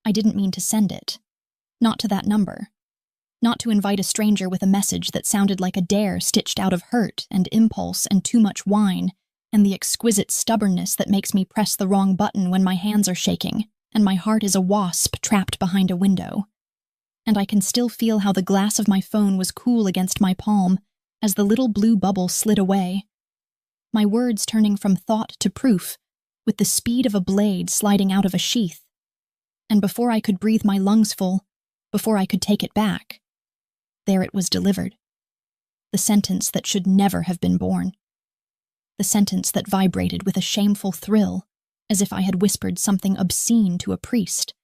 I didn't mean to send it. Not to that number. Not to invite a stranger with a message that sounded like a dare stitched out of hurt and impulse and too much wine and the exquisite stubbornness that makes me press the wrong button when my hands are shaking and my heart is a wasp trapped behind a window. And I can still feel how the glass of my phone was cool against my palm as the little blue bubble slid away. My words turning from thought to proof with the speed of a blade sliding out of a sheath. And before I could breathe my lungs full, before I could take it back, there it was delivered. The sentence that should never have been born. The sentence that vibrated with a shameful thrill, as if I had whispered something obscene to a priest.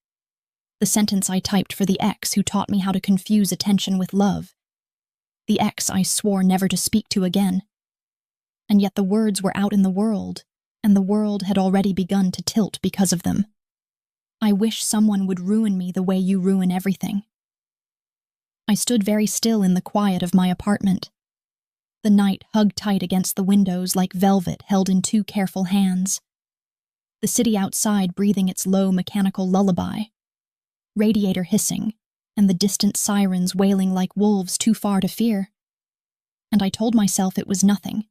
The sentence I typed for the ex who taught me how to confuse attention with love. The ex I swore never to speak to again. And yet the words were out in the world, and the world had already begun to tilt because of them. I wish someone would ruin me the way you ruin everything. I stood very still in the quiet of my apartment. The night hugged tight against the windows like velvet held in two careful hands. The city outside breathing its low mechanical lullaby. Radiator hissing, and the distant sirens wailing like wolves too far to fear. And I told myself it was nothing.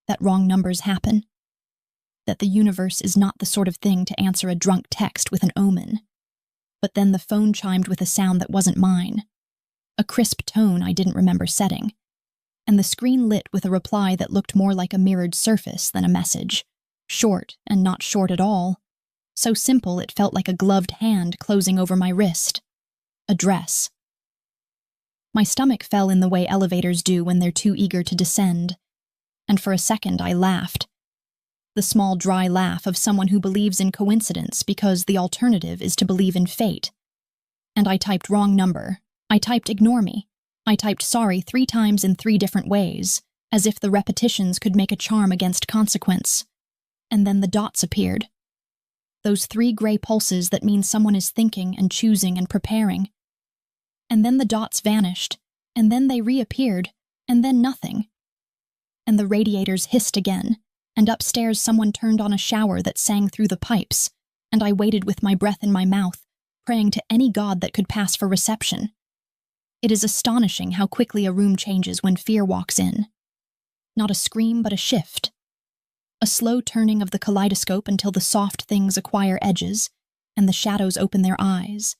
That wrong numbers happen. That the universe is not the sort of thing to answer a drunk text with an omen. But then the phone chimed with a sound that wasn't mine. A crisp tone I didn't remember setting. And the screen lit with a reply that looked more like a mirrored surface than a message. Short and not short at all. So simple it felt like a gloved hand closing over my wrist. Address. My stomach fell in the way elevators do when they're too eager to descend. And for a second I laughed. The small dry laugh of someone who believes in coincidence because the alternative is to believe in fate. And I typed wrong number. I typed ignore me. I typed sorry 3 times in 3 different ways, as if the repetitions could make a charm against consequence. And then the dots appeared. Those 3 gray pulses that mean someone is thinking and choosing and preparing. And then the dots vanished, and then they reappeared, and then nothing. And the radiators hissed again, and upstairs someone turned on a shower that sang through the pipes, and I waited with my breath in my mouth, praying to any god that could pass for reception. It is astonishing how quickly a room changes when fear walks in. Not a scream, but a shift. A slow turning of the kaleidoscope until the soft things acquire edges, and the shadows open their eyes.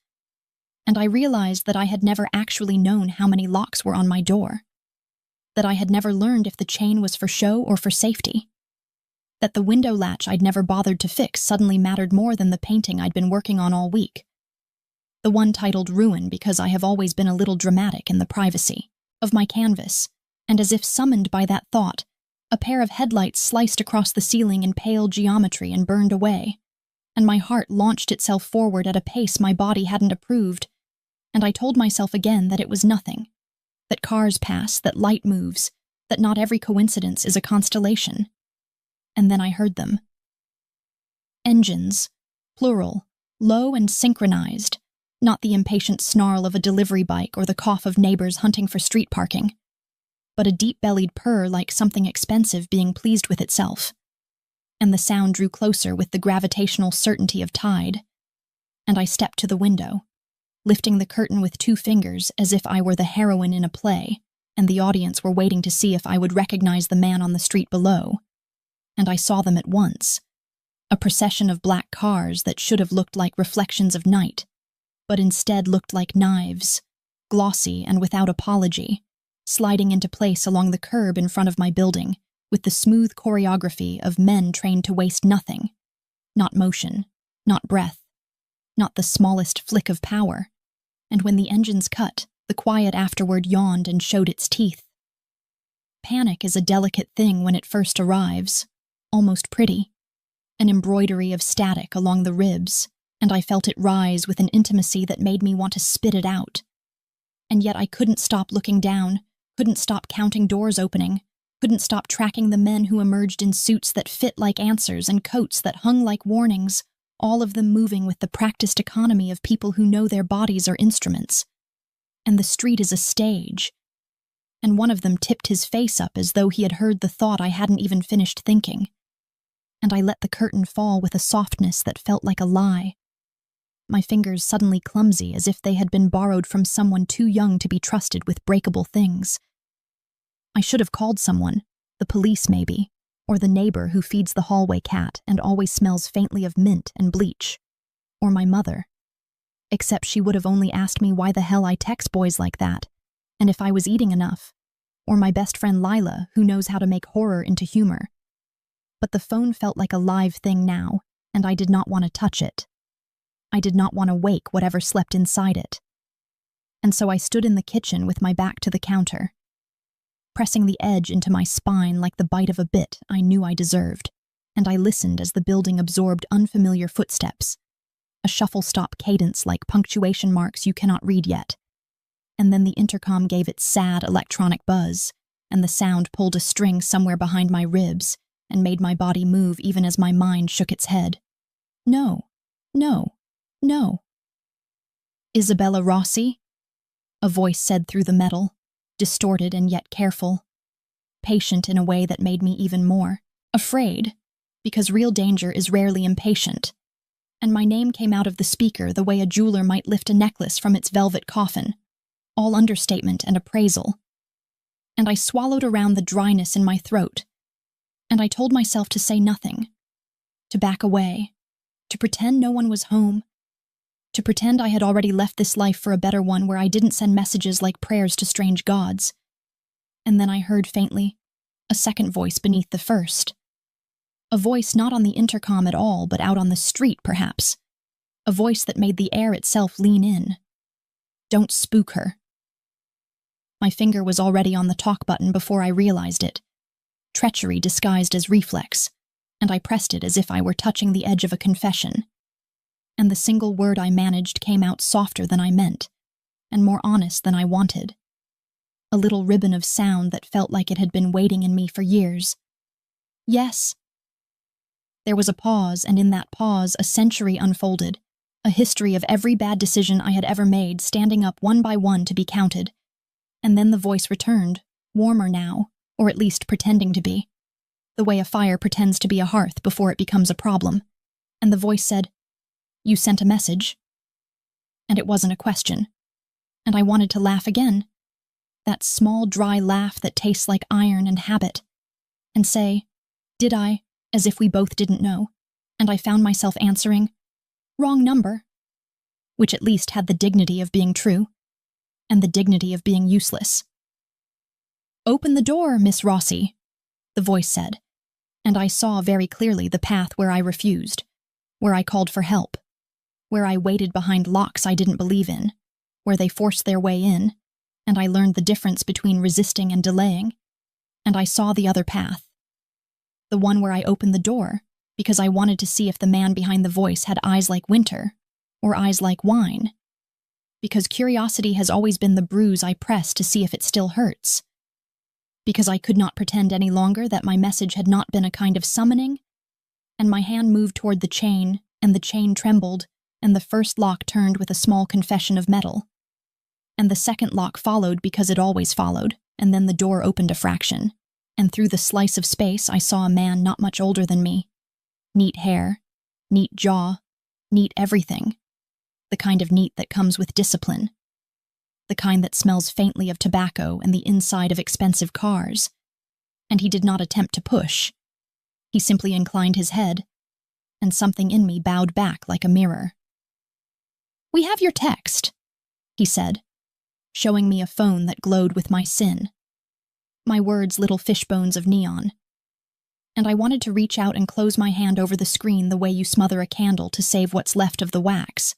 And I realized that I had never actually known how many locks were on my door. That I had never learned if the chain was for show or for safety. That the window latch I'd never bothered to fix suddenly mattered more than the painting I'd been working on all week. The one titled Ruin because I have always been a little dramatic in the privacy of my canvas, and as if summoned by that thought, a pair of headlights sliced across the ceiling in pale geometry and burned away, and my heart launched itself forward at a pace my body hadn't approved, and I told myself again that it was nothing, that cars pass, that light moves, that not every coincidence is a constellation. And then I heard them. Engines, plural, low and synchronized, not the impatient snarl of a delivery bike or the cough of neighbors hunting for street parking, but a deep-bellied purr like something expensive being pleased with itself. And the sound drew closer with the gravitational certainty of tide. And I stepped to the window, lifting the curtain with 2 fingers as if I were the heroine in a play, and the audience were waiting to see if I would recognize the man on the street below. And I saw them at once. A procession of black cars that should have looked like reflections of night, but instead looked like knives, glossy and without apology, sliding into place along the curb in front of my building, with the smooth choreography of men trained to waste nothing. Not motion, not breath, not the smallest flick of power. And when the engines cut, the quiet afterward yawned and showed its teeth. Panic is a delicate thing when it first arrives, almost pretty, an embroidery of static along the ribs, and I felt it rise with an intimacy that made me want to spit it out. And yet I couldn't stop looking down, couldn't stop counting doors opening, couldn't stop tracking the men who emerged in suits that fit like answers and coats that hung like warnings, all of them moving with the practiced economy of people who know their bodies are instruments. And the street is a stage. And one of them tipped his face up as though he had heard the thought I hadn't even finished thinking. And I let the curtain fall with a softness that felt like a lie. my fingers suddenly clumsy as if they had been borrowed from someone too young to be trusted with breakable things. I should have called someone, the police maybe, or the neighbor who feeds the hallway cat and always smells faintly of mint and bleach, or my mother. Except she would have only asked me why the hell I text boys like that, and if I was eating enough, or my best friend Lila, who knows how to make horror into humor. But the phone felt like a live thing now, and I did not want to touch it. I did not want to wake whatever slept inside it. And so I stood in the kitchen with my back to the counter, pressing the edge into my spine like the bite of a bit I knew I deserved, and I listened as the building absorbed unfamiliar footsteps, a shuffle-stop cadence like punctuation marks you cannot read yet. And then the intercom gave its sad electronic buzz, and the sound pulled a string somewhere behind my ribs and made my body move even as my mind shook its head. No, no, no. Isabella Rossi? A voice said through the metal, distorted and yet careful, patient in a way that made me even more afraid, because real danger is rarely impatient. And my name came out of the speaker the way a jeweler might lift a necklace from its velvet coffin, all understatement and appraisal. And I swallowed around the dryness in my throat, and I told myself to say nothing, to back away, to pretend no one was home, to pretend I had already left this life for a better one where I didn't send messages like prayers to strange gods. And then I heard faintly a second voice beneath the first. A voice not on the intercom at all, but out on the street, perhaps. A voice that made the air itself lean in. Don't spook her. My finger was already on the talk button before I realized it. Treachery disguised as reflex, and I pressed it as if I were touching the edge of a confession. And the single word I managed came out softer than I meant, and more honest than I wanted. A little ribbon of sound that felt like it had been waiting in me for years. Yes. There was a pause, and in that pause a century unfolded, a history of every bad decision I had ever made standing up one by one to be counted. And then the voice returned, warmer now, or at least pretending to be, the way a fire pretends to be a hearth before it becomes a problem. And the voice said, "You sent a message?" And it wasn't a question. And I wanted to laugh again, that small dry laugh that tastes like iron and habit, and say, "Did I?" as if we both didn't know, and I found myself answering, "Wrong number," which at least had the dignity of being true, and the dignity of being useless. "Open the door, Miss Rossi," the voice said, and I saw very clearly the path where I refused, where I called for help, where I waited behind locks I didn't believe in, where they forced their way in, and I learned the difference between resisting and delaying, and I saw the other path. The one where I opened the door, because I wanted to see if the man behind the voice had eyes like winter, or eyes like wine. Because curiosity has always been the bruise I press to see if it still hurts. Because I could not pretend any longer that my message had not been a kind of summoning, and my hand moved toward the chain, and the chain trembled, and the first lock turned with a small confession of metal. And the second lock followed because it always followed, and then the door opened a fraction. And through the slice of space I saw a man not much older than me. Neat hair, neat jaw, neat everything. The kind of neat that comes with discipline. The kind that smells faintly of tobacco and the inside of expensive cars. And he did not attempt to push. He simply inclined his head, and something in me bowed back like a mirror. "We have your text," he said, showing me a phone that glowed with my sin. My words little fishbones of neon. And I wanted to reach out and close my hand over the screen the way you smother a candle to save what's left of the wax.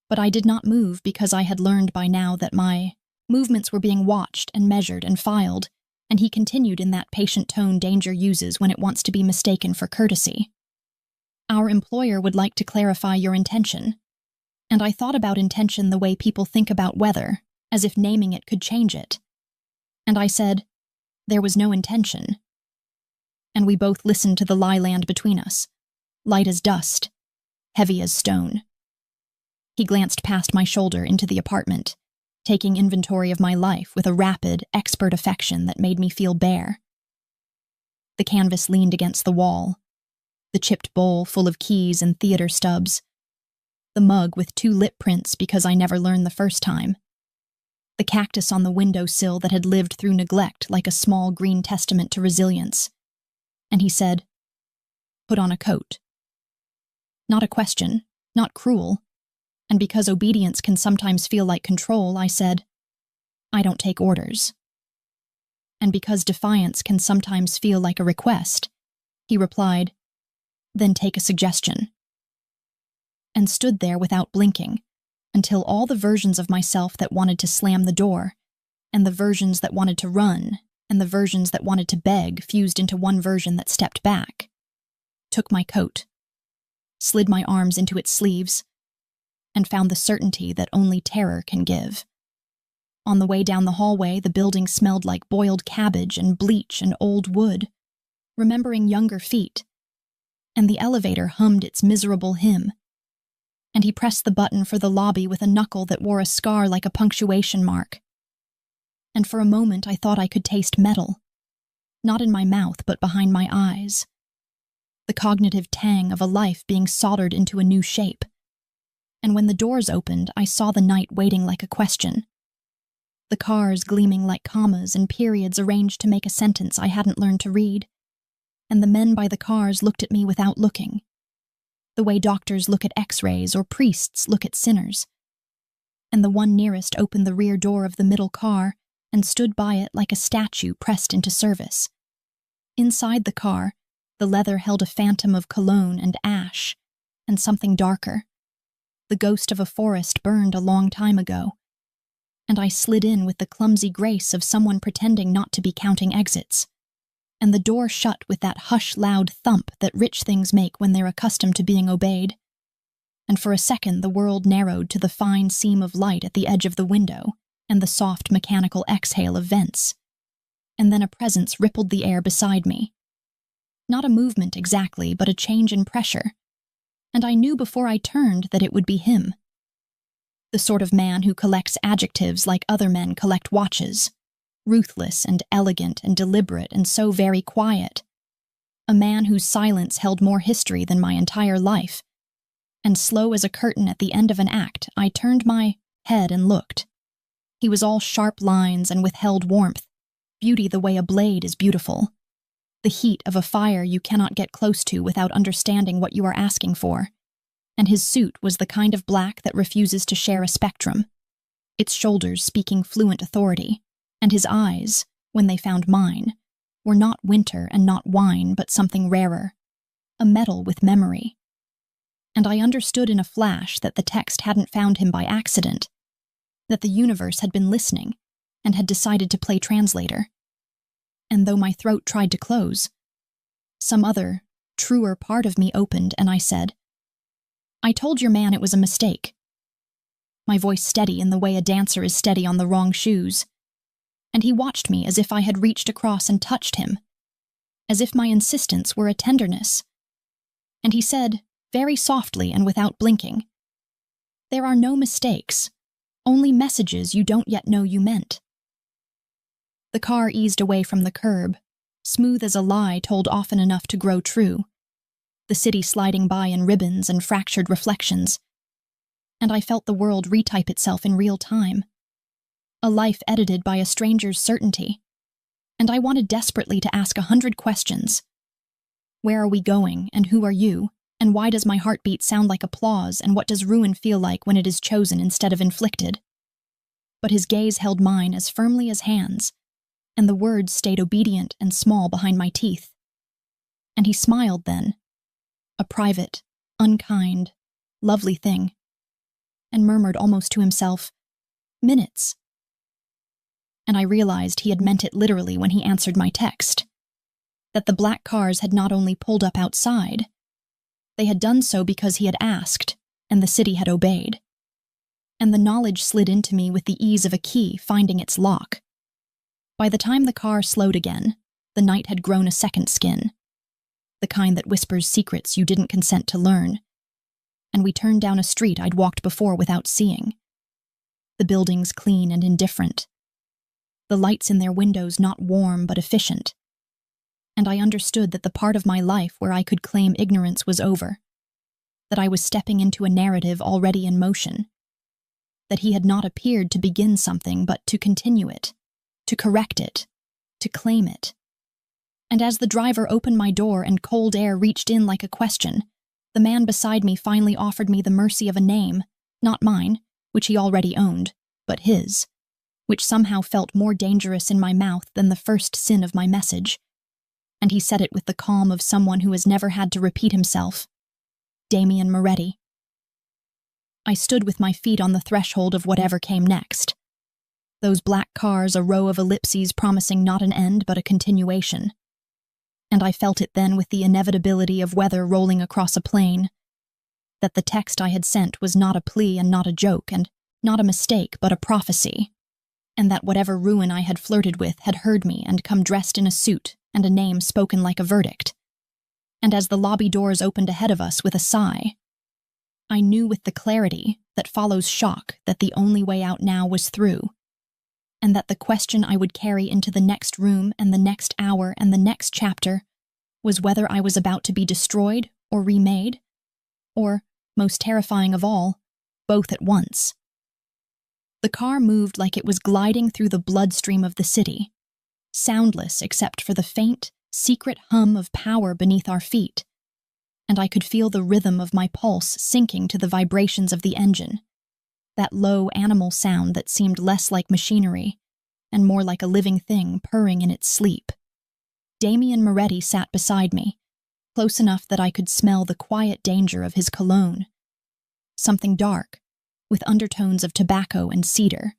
But I did not move because I had learned by now that my movements were being watched and measured and filed, and he continued in that patient tone danger uses when it wants to be mistaken for courtesy. "Our employer would like to clarify your intention." And I thought about intention the way people think about weather, as if naming it could change it. And I said, there was no intention. And we both listened to the lie land between us, light as dust, heavy as stone. He glanced past my shoulder into the apartment, taking inventory of my life with a rapid, expert affection that made me feel bare. The canvas leaned against the wall, the chipped bowl full of keys and theater stubs, the mug with 2 lip prints because I never learned the first time, the cactus on the windowsill that had lived through neglect like a small green testament to resilience. And he said, "Put on a coat." Not a question, not cruel, and because obedience can sometimes feel like control, I said, "I don't take orders." And because defiance can sometimes feel like a request, he replied, "Then take a suggestion." And stood there without blinking, until all the versions of myself that wanted to slam the door, and the versions that wanted to run, and the versions that wanted to beg fused into one version that stepped back, took my coat, slid my arms into its sleeves, and found the certainty that only terror can give. On the way down the hallway, the building smelled like boiled cabbage and bleach and old wood, remembering younger feet, and the elevator hummed its miserable hymn. And he pressed the button for the lobby with a knuckle that wore a scar like a punctuation mark. And for a moment I thought I could taste metal, not in my mouth but behind my eyes, the cognitive tang of a life being soldered into a new shape. And when the doors opened, I saw the night waiting like a question, the cars gleaming like commas and periods arranged to make a sentence I hadn't learned to read, and the men by the cars looked at me without looking, the way doctors look at x-rays or priests look at sinners. And the one nearest opened the rear door of the middle car and stood by it like a statue pressed into service. Inside the car, the leather held a phantom of cologne and ash, and something darker. The ghost of a forest burned a long time ago, and I slid in with the clumsy grace of someone pretending not to be counting exits. And the door shut with that hush-loud thump that rich things make when they're accustomed to being obeyed. And for a second the world narrowed to the fine seam of light at the edge of the window and the soft mechanical exhale of vents. And then a presence rippled the air beside me. Not a movement exactly, but a change in pressure. And I knew before I turned that it would be him. The sort of man who collects adjectives like other men collect watches. Ruthless and elegant and deliberate and so very quiet. A man whose silence held more history than my entire life. And slow as a curtain at the end of an act, I turned my head and looked. He was all sharp lines and withheld warmth, beauty the way a blade is beautiful. The heat of a fire you cannot get close to without understanding what you are asking for. And his suit was the kind of black that refuses to share a spectrum, its shoulders speaking fluent authority. And his eyes, when they found mine, were not winter and not wine, but something rarer, a metal with memory. And I understood in a flash that the text hadn't found him by accident, that the universe had been listening and had decided to play translator. And though my throat tried to close, some other, truer part of me opened, and I said, "I told your man it was a mistake." My voice steady in the way a dancer is steady on the wrong shoes. And he watched me as if I had reached across and touched him, as if my insistence were a tenderness. And he said, very softly and without blinking, "There are no mistakes, only messages you don't yet know you meant." The car eased away from the curb, smooth as a lie told often enough to grow true, the city sliding by in ribbons and fractured reflections. And I felt the world retype itself in real time. A life edited by a stranger's certainty, and I wanted desperately to ask 100 questions. Where are we going, and who are you, and why does my heartbeat sound like applause, and what does ruin feel like when it is chosen instead of inflicted? But his gaze held mine as firmly as hands, and the words stayed obedient and small behind my teeth. And he smiled then, a private, unkind, lovely thing, and murmured almost to himself, "Minutes." And I realized he had meant it literally when he answered my text, that the black cars had not only pulled up outside, they had done so because he had asked, and the city had obeyed. And the knowledge slid into me with the ease of a key finding its lock. By the time the car slowed again, the night had grown a second skin, the kind that whispers secrets you didn't consent to learn, and we turned down a street I'd walked before without seeing. The buildings clean and indifferent, the lights in their windows not warm but efficient, and I understood that the part of my life where I could claim ignorance was over. that I was stepping into a narrative already in motion, that he had not appeared to begin something but to continue it, to correct it, to claim it. And as the driver opened my door and cold air reached in like a question, the man beside me finally offered me the mercy of a name, not mine, which he already owned, but his, which somehow felt more dangerous in my mouth than the first sin of my message. And he said it with the calm of someone who has never had to repeat himself. Damien Moretti. I stood with my feet on the threshold of whatever came next. Those black cars, a row of ellipses promising not an end but a continuation. And I felt it then with the inevitability of weather rolling across a plain, that the text I had sent was not a plea and not a joke, and not a mistake but a prophecy, and that whatever ruin I had flirted with had heard me and come dressed in a suit and a name spoken like a verdict. And as the lobby doors opened ahead of us with a sigh, I knew with the clarity that follows shock that the only way out now was through, and that the question I would carry into the next room and the next hour and the next chapter was whether I was about to be destroyed or remade, or, most terrifying of all, both at once. The car moved like it was gliding through the bloodstream of the city, soundless except for the faint, secret hum of power beneath our feet, and I could feel the rhythm of my pulse sinking to the vibrations of the engine, that low animal sound that seemed less like machinery and more like a living thing purring in its sleep. Damien Moretti sat beside me, close enough that I could smell the quiet danger of his cologne, something dark, with undertones of tobacco and cedar,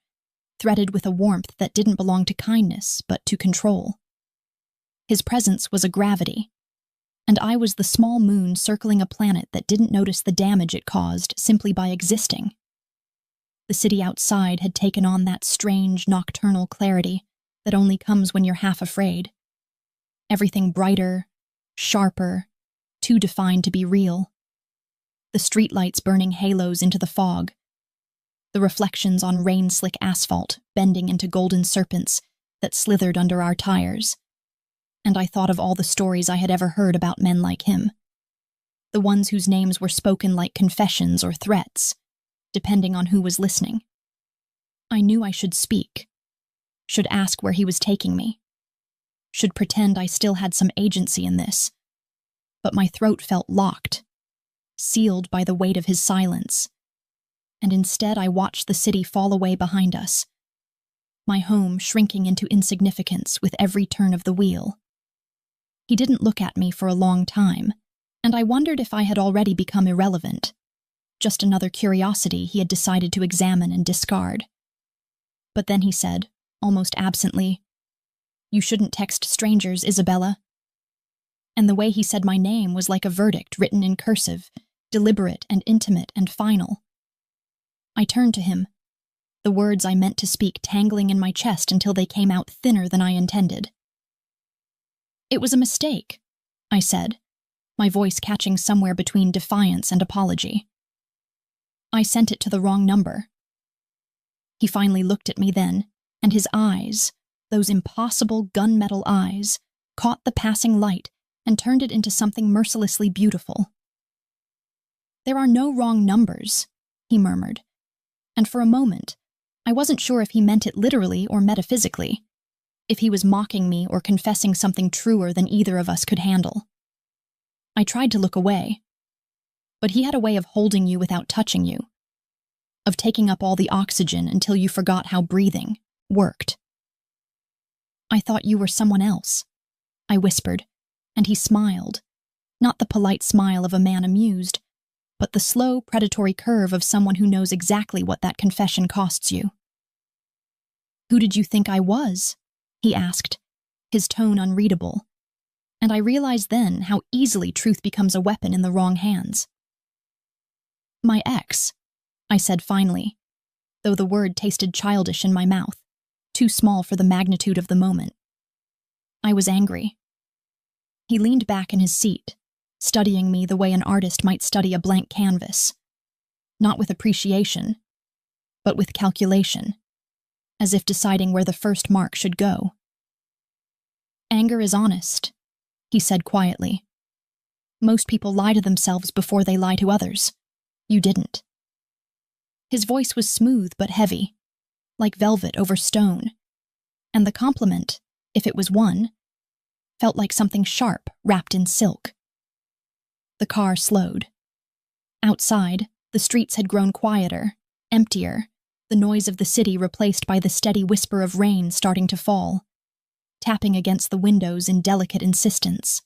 threaded with a warmth that didn't belong to kindness but to control. His presence was a gravity, and I was the small moon circling a planet that didn't notice the damage it caused simply by existing. The city outside had taken on that strange nocturnal clarity that only comes when you're half afraid. Everything brighter, sharper, too defined to be real. The streetlights burning halos into the fog, the reflections on rain-slick asphalt bending into golden serpents that slithered under our tires. And I thought of all the stories I had ever heard about men like him, the ones whose names were spoken like confessions or threats, depending on who was listening. I knew I should speak, should ask where he was taking me, should pretend I still had some agency in this, but my throat felt locked, sealed by the weight of his silence, and instead I watched the city fall away behind us, my home shrinking into insignificance with every turn of the wheel. He didn't look at me for a long time, and I wondered if I had already become irrelevant, just another curiosity he had decided to examine and discard. But then he said, almost absently, "You shouldn't text strangers, Isabella." And the way he said my name was like a verdict written in cursive, deliberate and intimate and final. I turned to him, the words I meant to speak tangling in my chest until they came out thinner than I intended. "It was a mistake," I said, my voice catching somewhere between defiance and apology. "I sent it to the wrong number." He finally looked at me then, and his eyes, those impossible gunmetal eyes, caught the passing light and turned it into something mercilessly beautiful. "There are no wrong numbers," he murmured, and for a moment, I wasn't sure if he meant it literally or metaphysically, if he was mocking me or confessing something truer than either of us could handle. I tried to look away, but he had a way of holding you without touching you, of taking up all the oxygen until you forgot how breathing worked. "I thought you were someone else," I whispered, and he smiled, not the polite smile of a man amused, but the slow, predatory curve of someone who knows exactly what that confession costs you. "Who did you think I was?" he asked, his tone unreadable, and I realized then how easily truth becomes a weapon in the wrong hands. "My ex," I said finally, though the word tasted childish in my mouth, too small for the magnitude of the moment. I was angry. He leaned back in his seat, studying me the way an artist might study a blank canvas, not with appreciation, but with calculation, as if deciding where the first mark should go. "Anger is honest," he said quietly. Most people lie to themselves before they lie to others. You didn't. His voice was smooth but heavy, like velvet over stone, and the compliment, if it was one, felt like something sharp wrapped in silk. The car slowed. Outside, the streets had grown quieter, emptier, the noise of the city replaced by the steady whisper of rain starting to fall, tapping against the windows in delicate insistence.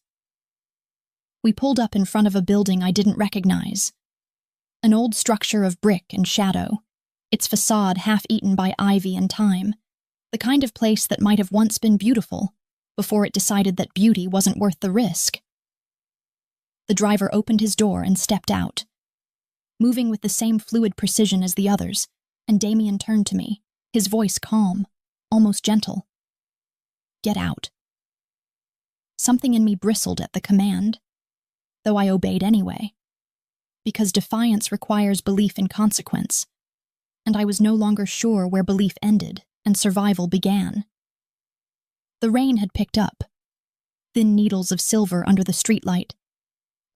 We pulled up in front of a building I didn't recognize. An old structure of brick and shadow, its facade half-eaten by ivy and time, the kind of place that might have once been beautiful before it decided that beauty wasn't worth the risk. The driver opened his door and stepped out, moving with the same fluid precision as the others, and Damien turned to me, his voice calm, almost gentle. Get out. Something in me bristled at the command, though I obeyed anyway, because defiance requires belief in consequence, and I was no longer sure where belief ended and survival began. The rain had picked up, thin needles of silver under the streetlight,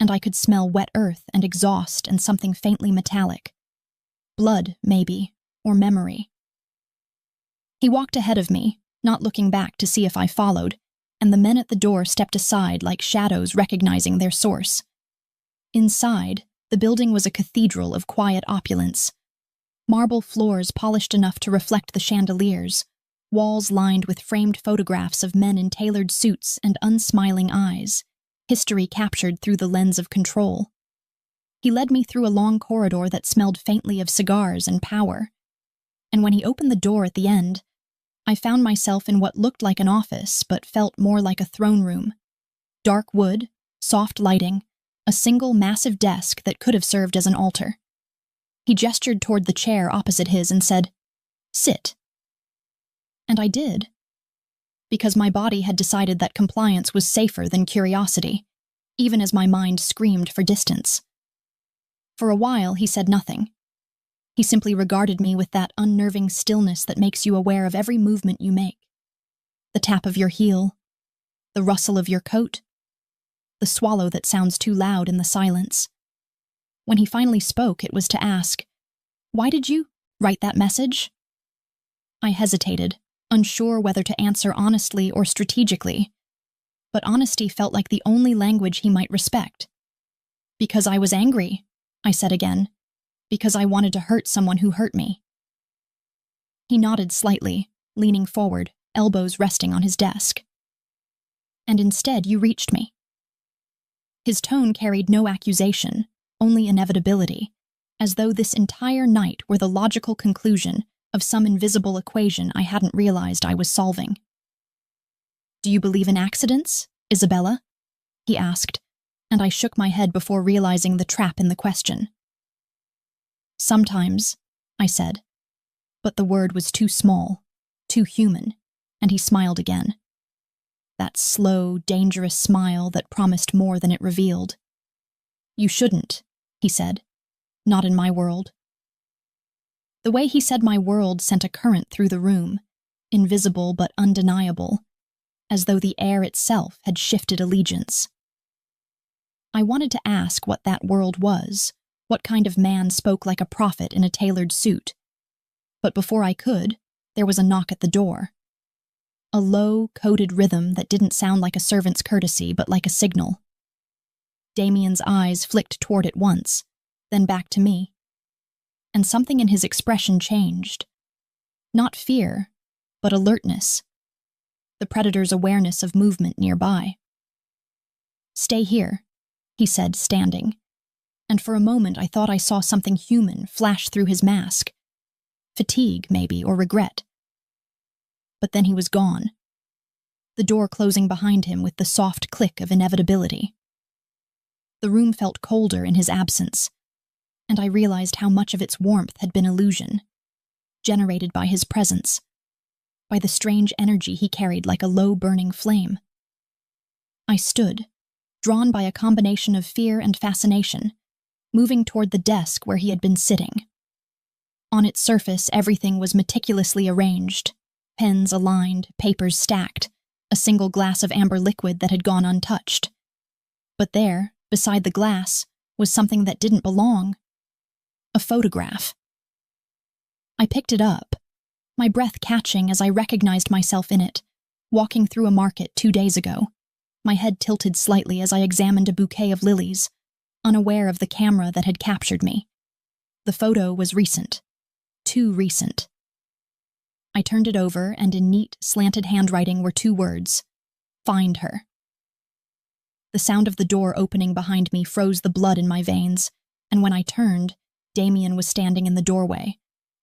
and I could smell wet earth and exhaust and something faintly metallic. Blood, maybe, or memory. He walked ahead of me, not looking back to see if I followed, and the men at the door stepped aside like shadows recognizing their source. Inside, the building was a cathedral of quiet opulence. Marble floors polished enough to reflect the chandeliers, walls lined with framed photographs of men in tailored suits and unsmiling eyes, history captured through the lens of control. He led me through a long corridor that smelled faintly of cigars and power, and when he opened the door at the end, I found myself in what looked like an office but felt more like a throne room. Dark wood, soft lighting, a single massive desk that could have served as an altar. He gestured toward the chair opposite his and said, "Sit." And I did, because my body had decided that compliance was safer than curiosity, even as my mind screamed for distance. For a while, he said nothing. He simply regarded me with that unnerving stillness that makes you aware of every movement you make. The tap of your heel, the rustle of your coat, the swallow that sounds too loud in the silence. When he finally spoke, it was to ask, "Why did you write that message?" I hesitated, unsure whether to answer honestly or strategically, but honesty felt like the only language he might respect. "Because I was angry," I said again, "because I wanted to hurt someone who hurt me." He nodded slightly, leaning forward, elbows resting on his desk. "And instead you reached me." His tone carried no accusation, only inevitability, as though this entire night were the logical conclusion of some invisible equation I hadn't realized I was solving. "Do you believe in accidents, Isabella?" he asked, and I shook my head before realizing the trap in the question. "Sometimes," I said, but the word was too small, too human, and he smiled again. That slow, dangerous smile that promised more than it revealed. "You shouldn't," he said. "Not in my world." The way he said my world sent a current through the room, invisible but undeniable, as though the air itself had shifted allegiance. I wanted to ask what that world was, what kind of man spoke like a prophet in a tailored suit. But before I could, there was a knock at the door. A low, coded rhythm that didn't sound like a servant's courtesy but like a signal. Damien's eyes flicked toward it once, then back to me. And something in his expression changed. Not fear, but alertness. The predator's awareness of movement nearby. "Stay here," he said, standing, and for a moment I thought I saw something human flash through his mask. Fatigue, maybe, or regret. But then he was gone, the door closing behind him with the soft click of inevitability. The room felt colder in his absence, and I realized how much of its warmth had been illusion, generated by his presence, by the strange energy he carried like a low-burning flame. I stood, drawn by a combination of fear and fascination, moving toward the desk where he had been sitting. On its surface, everything was meticulously arranged, pens aligned, papers stacked, a single glass of amber liquid that had gone untouched. But there, beside the glass, was something that didn't belong. A photograph. I picked it up, my breath catching as I recognized myself in it, walking through a market 2 days ago, my head tilted slightly as I examined a bouquet of lilies, unaware of the camera that had captured me. The photo was recent. Too recent. I turned it over, and in neat, slanted handwriting were 2 words: "Find her." The sound of the door opening behind me froze the blood in my veins, and when I turned, Damien was standing in the doorway,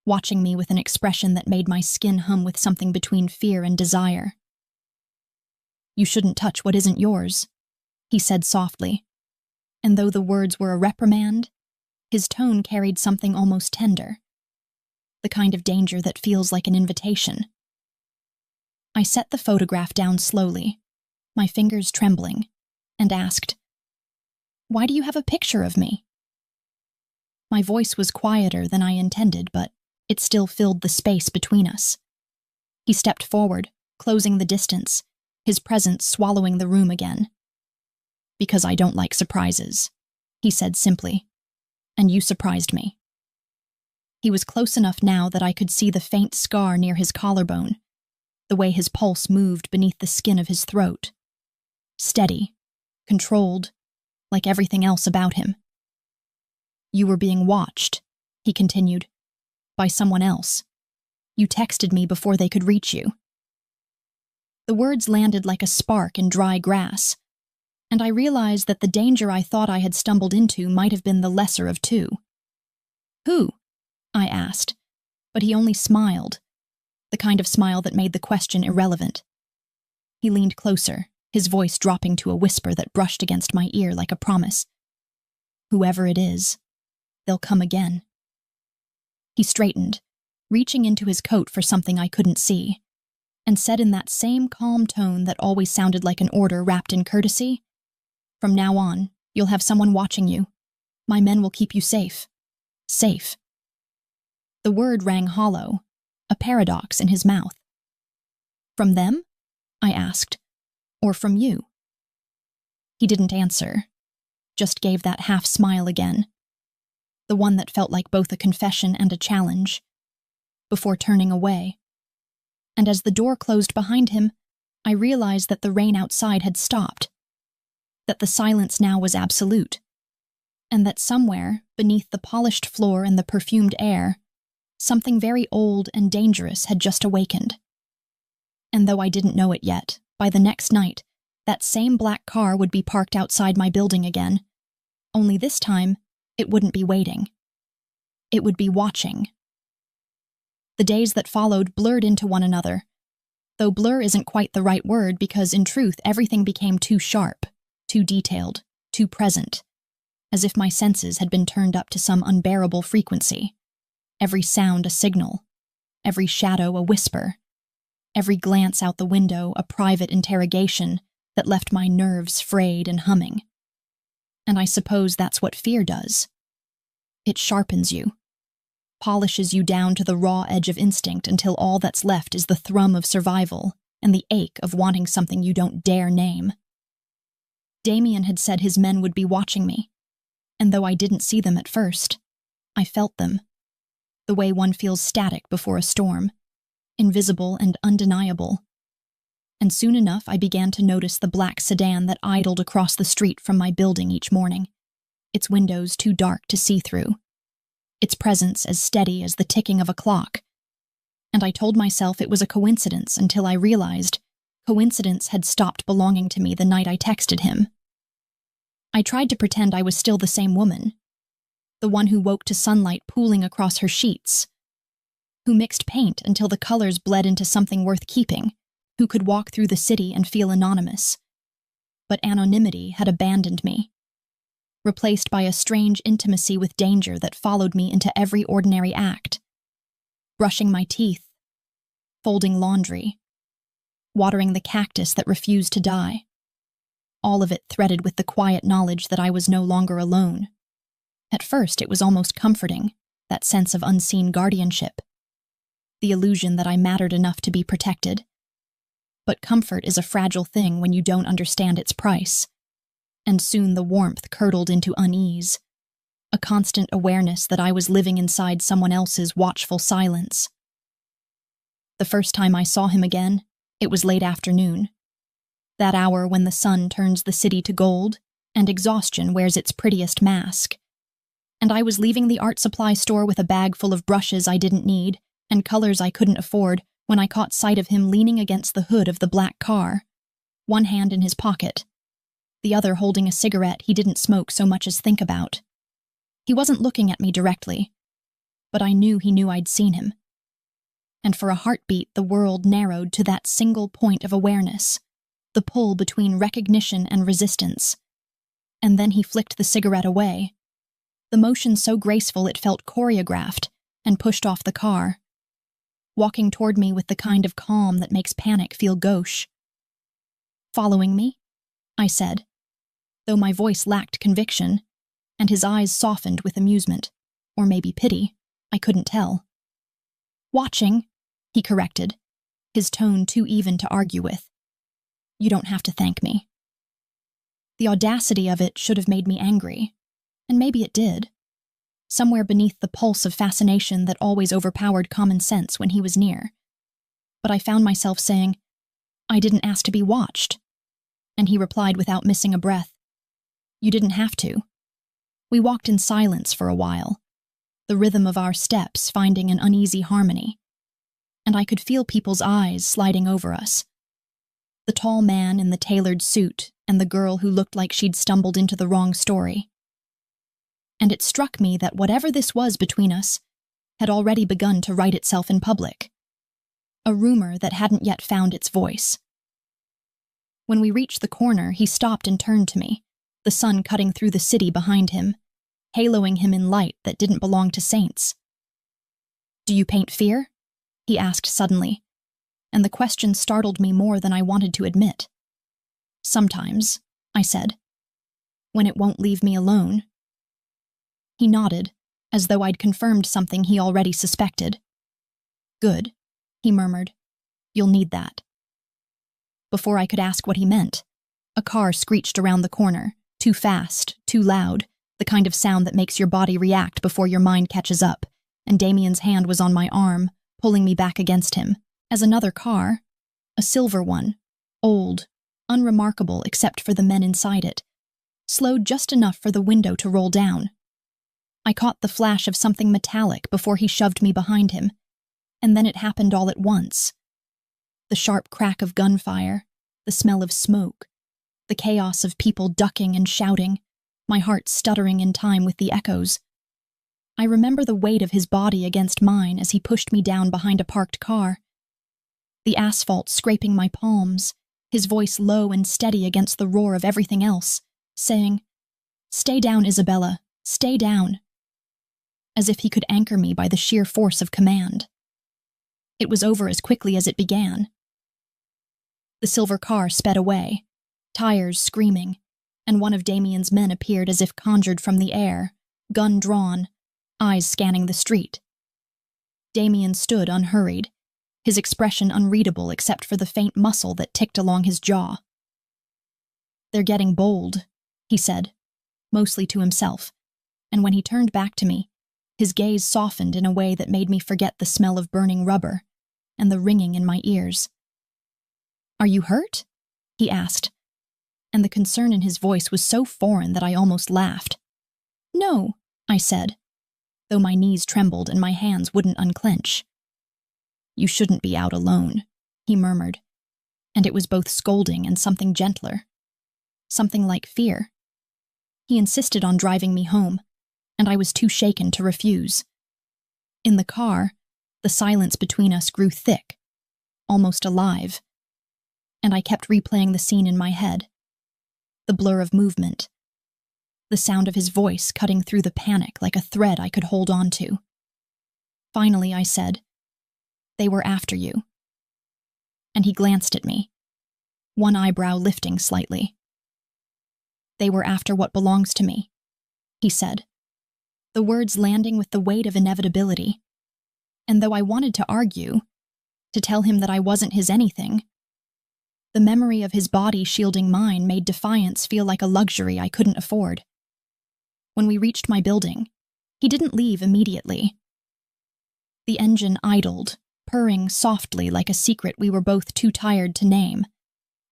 watching me with an expression that made my skin hum with something between fear and desire. "You shouldn't touch what isn't yours," he said softly, and though the words were a reprimand, his tone carried something almost tender, the kind of danger that feels like an invitation. I set the photograph down slowly, my fingers trembling, and asked, "Why do you have a picture of me?" My voice was quieter than I intended, but it still filled the space between us. He stepped forward, closing the distance, his presence swallowing the room again. "Because I don't like surprises," he said simply, "and you surprised me." He was close enough now that I could see the faint scar near his collarbone, the way his pulse moved beneath the skin of his throat. Steady, controlled, like everything else about him. "You were being watched," he continued, "by someone else. You texted me before they could reach you." The words landed like a spark in dry grass, and I realized that the danger I thought I had stumbled into might have been the lesser of 2. "Who?" I asked, but he only smiled, the kind of smile that made the question irrelevant. He leaned closer, his voice dropping to a whisper that brushed against my ear like a promise. "Whoever it is, they'll come again." He straightened, reaching into his coat for something I couldn't see, and said in that same calm tone that always sounded like an order wrapped in courtesy, "From now on, you'll have someone watching you. My men will keep you safe. Safe." The word rang hollow, a paradox in his mouth. "From them?" I asked. "Or from you?" He didn't answer, just gave that half smile again, the one that felt like both a confession and a challenge, before turning away. And as the door closed behind him, I realized that the rain outside had stopped, that the silence now was absolute, and that somewhere, beneath the polished floor and the perfumed air, something very old and dangerous had just awakened. And though I didn't know it yet, by the next night, that same black car would be parked outside my building again, only this time, it wouldn't be waiting. It would be watching. The days that followed blurred into one another, though blur isn't quite the right word because in truth everything became too sharp, too detailed, too present, as if my senses had been turned up to some unbearable frequency. Every sound a signal, every shadow a whisper, every glance out the window a private interrogation that left my nerves frayed and humming. And I suppose that's what fear does. It sharpens you, polishes you down to the raw edge of instinct until all that's left is the thrum of survival and the ache of wanting something you don't dare name. Damien had said his men would be watching me, and though I didn't see them at first, I felt them. The way one feels static before a storm, invisible and undeniable. And soon enough I began to notice the black sedan that idled across the street from my building each morning, its windows too dark to see through, its presence as steady as the ticking of a clock. And I told myself it was a coincidence until I realized coincidence had stopped belonging to me the night I texted him. I tried to pretend I was still the same woman, the one who woke to sunlight pooling across her sheets, who mixed paint until the colors bled into something worth keeping, who could walk through the city and feel anonymous. But anonymity had abandoned me, replaced by a strange intimacy with danger that followed me into every ordinary act. Brushing my teeth, folding laundry, watering the cactus that refused to die. All of it threaded with the quiet knowledge that I was no longer alone. At first, it was almost comforting, that sense of unseen guardianship, the illusion that I mattered enough to be protected. But comfort is a fragile thing when you don't understand its price. and soon the warmth curdled into unease, a constant awareness that I was living inside someone else's watchful silence. The first time I saw him again, it was late afternoon. That hour when the sun turns the city to gold and exhaustion wears its prettiest mask. And I was leaving the art supply store with a bag full of brushes I didn't need and colors I couldn't afford when I caught sight of him leaning against the hood of the black car, one hand in his pocket, the other holding a cigarette he didn't smoke so much as think about. He wasn't looking at me directly, but I knew he knew I'd seen him. And for a heartbeat, the world narrowed to that single point of awareness, the pull between recognition and resistance. And then he flicked the cigarette away, the motion so graceful it felt choreographed, and pushed off the car, walking toward me with the kind of calm that makes panic feel gauche. "Following me?" I said, though my voice lacked conviction, and his eyes softened with amusement, or maybe pity, I couldn't tell. "Watching," he corrected, his tone too even to argue with. "You don't have to thank me." The audacity of it should have made me angry, and maybe it did, somewhere beneath the pulse of fascination that always overpowered common sense when he was near. But I found myself saying, "I didn't ask to be watched." And he replied without missing a breath, "You didn't have to." We walked in silence for a while, the rhythm of our steps finding an uneasy harmony, and I could feel people's eyes sliding over us. The tall man in the tailored suit and the girl who looked like she'd stumbled into the wrong story. And it struck me that whatever this was between us had already begun to write itself in public, a rumor that hadn't yet found its voice. When we reached the corner, he stopped and turned to me, the sun cutting through the city behind him, haloing him in light that didn't belong to saints. "Do you paint fear?" he asked suddenly, and the question startled me more than I wanted to admit. "Sometimes," I said, "when it won't leave me alone." He nodded, as though I'd confirmed something he already suspected. "Good," he murmured. "You'll need that." Before I could ask what he meant, a car screeched around the corner, too fast, too loud, the kind of sound that makes your body react before your mind catches up, and Damien's hand was on my arm, pulling me back against him, as another car, a silver one, old, unremarkable except for the men inside it, slowed just enough for the window to roll down. I caught the flash of something metallic before he shoved me behind him, and then it happened all at once. The sharp crack of gunfire, the smell of smoke, the chaos of people ducking and shouting, my heart stuttering in time with the echoes. I remember the weight of his body against mine as he pushed me down behind a parked car, the asphalt scraping my palms, his voice low and steady against the roar of everything else, saying, "Stay down, Isabella, stay down," as if he could anchor me by the sheer force of command. It was over as quickly as it began. The silver car sped away, tires screaming, and one of Damien's men appeared as if conjured from the air, gun drawn, eyes scanning the street. Damien stood unhurried, his expression unreadable except for the faint muscle that ticked along his jaw. "They're getting bold," he said, mostly to himself, and when he turned back to me, his gaze softened in a way that made me forget the smell of burning rubber and the ringing in my ears. "Are you hurt?" he asked, and the concern in his voice was so foreign that I almost laughed. "No," I said, though my knees trembled and my hands wouldn't unclench. "You shouldn't be out alone," he murmured, and it was both scolding and something gentler, something like fear. He insisted on driving me home, and I was too shaken to refuse. In the car, the silence between us grew thick, almost alive, and I kept replaying the scene in my head. The blur of movement, the sound of his voice cutting through the panic like a thread I could hold on to. Finally, I said, "They were after you." And he glanced at me, one eyebrow lifting slightly. "They were after what belongs to me," he said, the words landing with the weight of inevitability. And though I wanted to argue, to tell him that I wasn't his anything, The memory of his body shielding mine made defiance feel like a luxury I couldn't afford. When we reached my building, he didn't leave immediately. The engine idled, purring softly like a secret we were both too tired to name,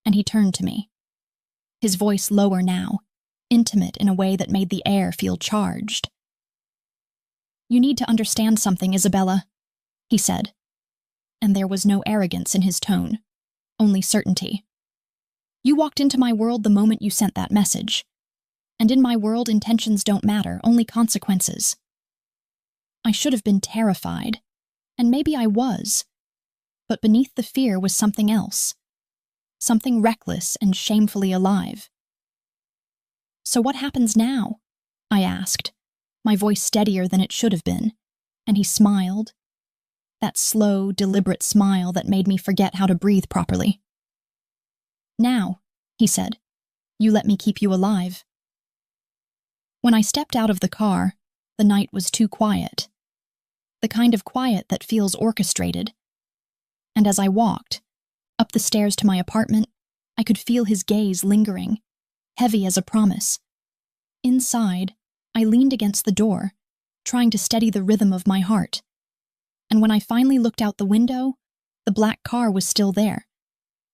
and he turned to me. His voice lower now, intimate in a way that made the air feel charged. "You need to understand something, Isabella," he said, and there was no arrogance in his tone, only certainty. "You walked into my world the moment you sent that message, and in my world intentions don't matter, only consequences." I should have been terrified, and maybe I was, but beneath the fear was something else, something reckless and shamefully alive. "So what happens now?" I asked, my voice steadier than it should have been, and he smiled, that slow, deliberate smile that made me forget how to breathe properly. "Now," he said, "you let me keep you alive." When I stepped out of the car, the night was too quiet, the kind of quiet that feels orchestrated, and as I walked up the stairs to my apartment, I could feel his gaze lingering, heavy as a promise. Inside, I leaned against the door, trying to steady the rhythm of my heart, and when I finally looked out the window, the black car was still there,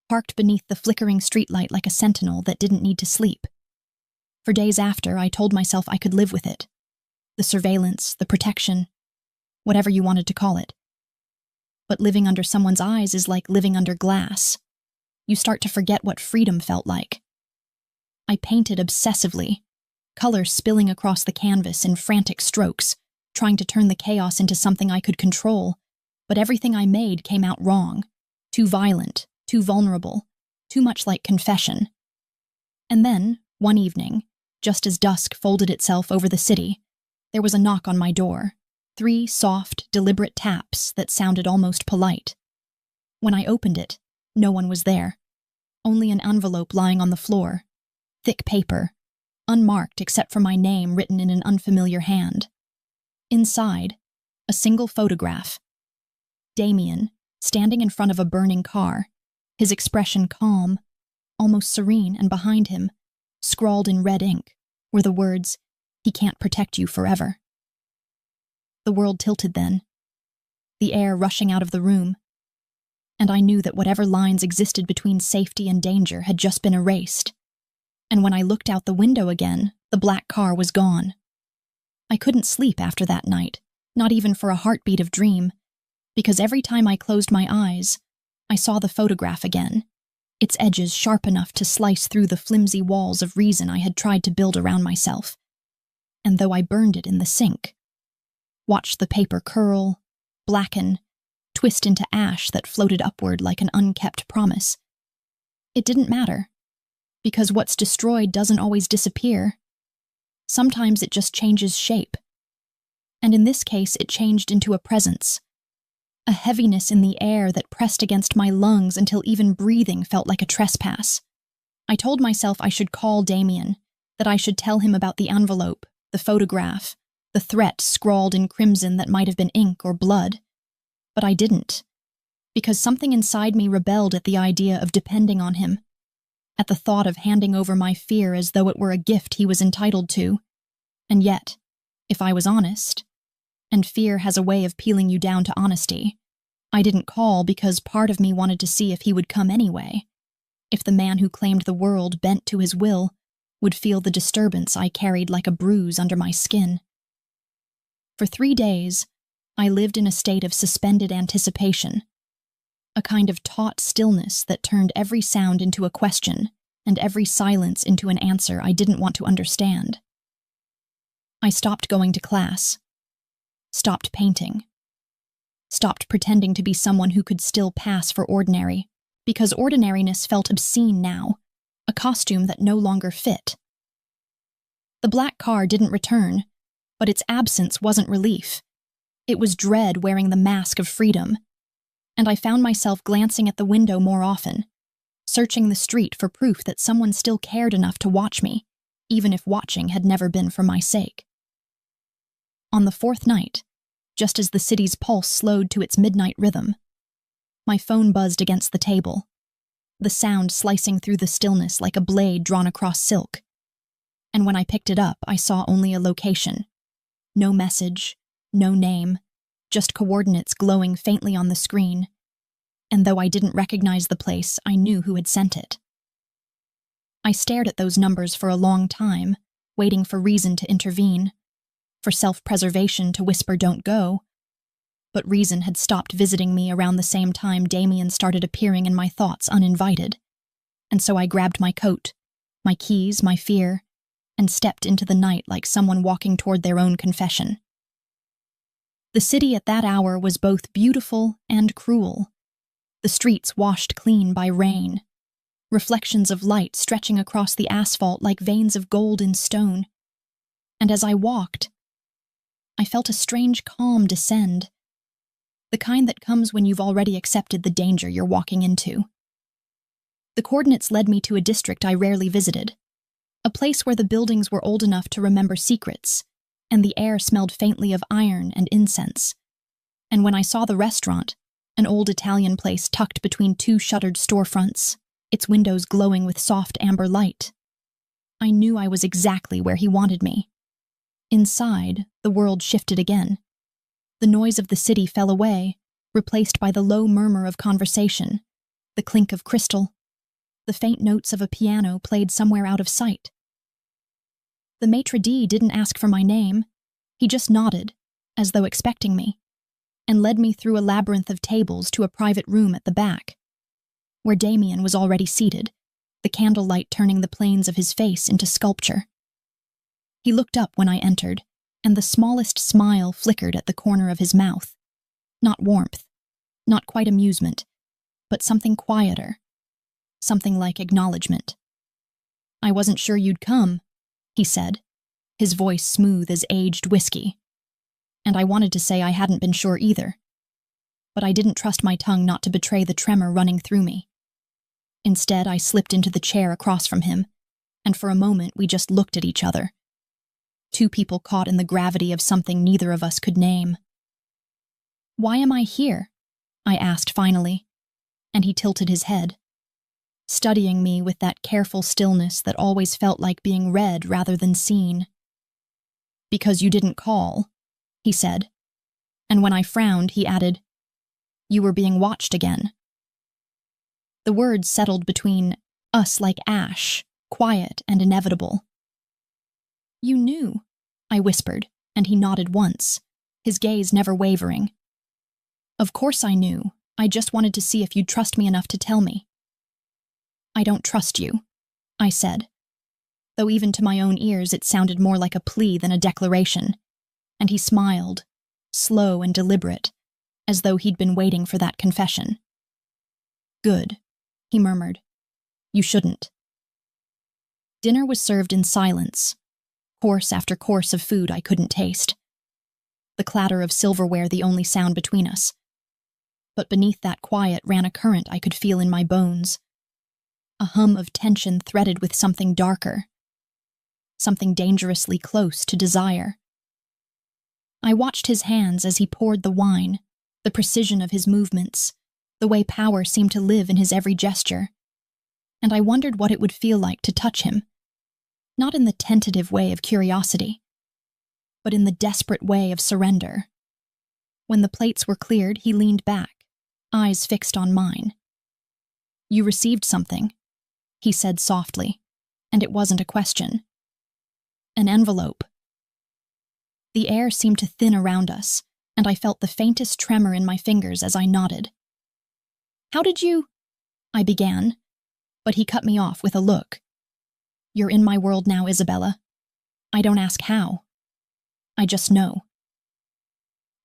parked beneath the flickering streetlight like a sentinel that didn't need to sleep. For days after, I told myself I could live with it. The surveillance, the protection, whatever you wanted to call it. But living under someone's eyes is like living under glass. You start to forget what freedom felt like. I painted obsessively, color spilling across the canvas in frantic strokes, trying to turn the chaos into something I could control, but everything I made came out wrong, too violent, too vulnerable, too much like confession. And then, one evening, just as dusk folded itself over the city, there was a knock on my door, 3 soft, deliberate taps that sounded almost polite. When I opened it, no one was there, only an envelope lying on the floor, thick paper, unmarked except for my name written in an unfamiliar hand. Inside, a single photograph. Damien, standing in front of a burning car, his expression calm, almost serene, and behind him, scrawled in red ink, were the words, "He can't protect you forever." The world tilted then, the air rushing out of the room, and I knew that whatever lines existed between safety and danger had just been erased. And when I looked out the window again, the black car was gone. I couldn't sleep after that night, not even for a heartbeat of dream, because every time I closed my eyes, I saw the photograph again, its edges sharp enough to slice through the flimsy walls of reason I had tried to build around myself. And though I burned it in the sink, watched the paper curl, blacken, twist into ash that floated upward like an unkept promise, it didn't matter, because what's destroyed doesn't always disappear. Sometimes it just changes shape. And in this case, it changed into a presence, a heaviness in the air that pressed against my lungs until even breathing felt like a trespass. I told myself I should call Damien, that I should tell him about the envelope, the photograph, the threat scrawled in crimson that might have been ink or blood. But I didn't, because something inside me rebelled at the idea of depending on him, at the thought of handing over my fear as though it were a gift he was entitled to. And yet, if I was honest, and fear has a way of peeling you down to honesty, I didn't call because part of me wanted to see if he would come anyway, if the man who claimed the world bent to his will would feel the disturbance I carried like a bruise under my skin. For 3 days, I lived in a state of suspended anticipation, a kind of taut stillness that turned every sound into a question and every silence into an answer I didn't want to understand. I stopped going to class, stopped painting, stopped pretending to be someone who could still pass for ordinary, because ordinariness felt obscene now, a costume that no longer fit. The black car didn't return, but its absence wasn't relief. It was dread wearing the mask of freedom, and I found myself glancing at the window more often, searching the street for proof that someone still cared enough to watch me, even if watching had never been for my sake. On the 4th night, just as the city's pulse slowed to its midnight rhythm, my phone buzzed against the table. the sound slicing through the stillness like a blade drawn across silk. And when I picked it up, I saw only a location. No message, no name, just coordinates glowing faintly on the screen. And though I didn't recognize the place, I knew who had sent it. I stared at those numbers for a long time, waiting for reason to intervene, for self-preservation to whisper don't go. But reason had stopped visiting me around the same time Damien started appearing in my thoughts uninvited. And so I grabbed my coat, my keys, my fear, and stepped into the night like someone walking toward their own confession. The city at that hour was both beautiful and cruel. The streets washed clean by rain, reflections of light stretching across the asphalt like veins of gold in stone. And as I walked, I felt a strange calm descend, the kind that comes when you've already accepted the danger you're walking into. The coordinates led me to a district I rarely visited, a place where the buildings were old enough to remember secrets, and the air smelled faintly of iron and incense. And when I saw the restaurant, an old Italian place tucked between two shuttered storefronts, its windows glowing with soft amber light, I knew I was exactly where he wanted me. Inside, the world shifted again. The noise of the city fell away, replaced by the low murmur of conversation, the clink of crystal, the faint notes of a piano played somewhere out of sight. The maitre d' didn't ask for my name. He just nodded, as though expecting me, and led me through a labyrinth of tables to a private room at the back, where Damien was already seated, the candlelight turning the planes of his face into sculpture. He looked up when I entered, and the smallest smile flickered at the corner of his mouth. Not warmth, not quite amusement, but something quieter, something like acknowledgement. "I wasn't sure you'd come," he said, his voice smooth as aged whiskey. And I wanted to say I hadn't been sure either, but I didn't trust my tongue not to betray the tremor running through me. Instead, I slipped into the chair across from him, and for a moment we just looked at each other. Two people caught in the gravity of something neither of us could name. "Why am I here?" I asked finally, and he tilted his head, studying me with that careful stillness that always felt like being read rather than seen. "Because you didn't call," he said, and when I frowned, he added, "You were being watched again." The words settled between us like ash, quiet and inevitable. "You knew," I whispered, and he nodded once, his gaze never wavering. "Of course I knew. I just wanted to see if you'd trust me enough to tell me." "I don't trust you," I said, though even to my own ears it sounded more like a plea than a declaration, and he smiled, slow and deliberate, as though he'd been waiting for that confession. "Good," he murmured. "You shouldn't." Dinner was served in silence, course after course of food I couldn't taste. The clatter of silverware the only sound between us. But beneath that quiet ran a current I could feel in my bones, a hum of tension threaded with something darker, something dangerously close to desire. I watched his hands as he poured the wine, the precision of his movements, the way power seemed to live in his every gesture, and I wondered what it would feel like to touch him, not in the tentative way of curiosity, but in the desperate way of surrender. When the plates were cleared, he leaned back, eyes fixed on mine. "You received something," he said softly, and it wasn't a question. "An envelope." The air seemed to thin around us, and I felt the faintest tremor in my fingers as I nodded. "How did you—" I began, but he cut me off with a look. "You're in my world now, Isabella. I don't ask how. I just know."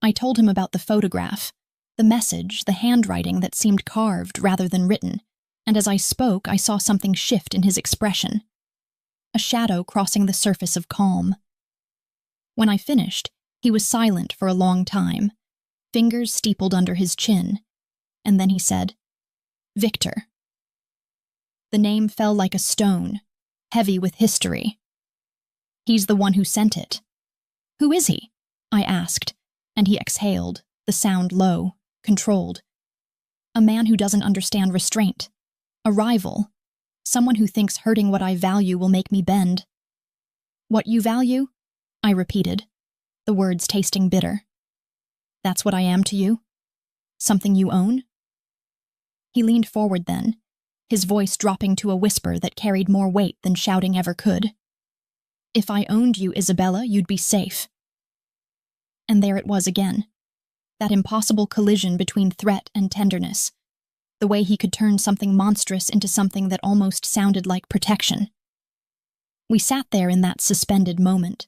I told him about the photograph, the message, the handwriting that seemed carved rather than written, and as I spoke, I saw something shift in his expression, a shadow crossing the surface of calm. When I finished, he was silent for a long time, fingers steepled under his chin, and then he said, "Victor." The name fell like a stone, heavy with history. "He's the one who sent it." "Who is he?" I asked, and he exhaled, the sound low, controlled. "A man who doesn't understand restraint. A rival. Someone who thinks hurting what I value will make me bend. What you value? I repeated, the words tasting bitter. That's what I am to you? Something you own? He leaned forward then, his voice dropping to a whisper that carried more weight than shouting ever could. If I owned you, Isabella, you'd be safe. And there it was again, that impossible collision between threat and tenderness, the way he could turn something monstrous into something that almost sounded like protection. We sat there in that suspended moment,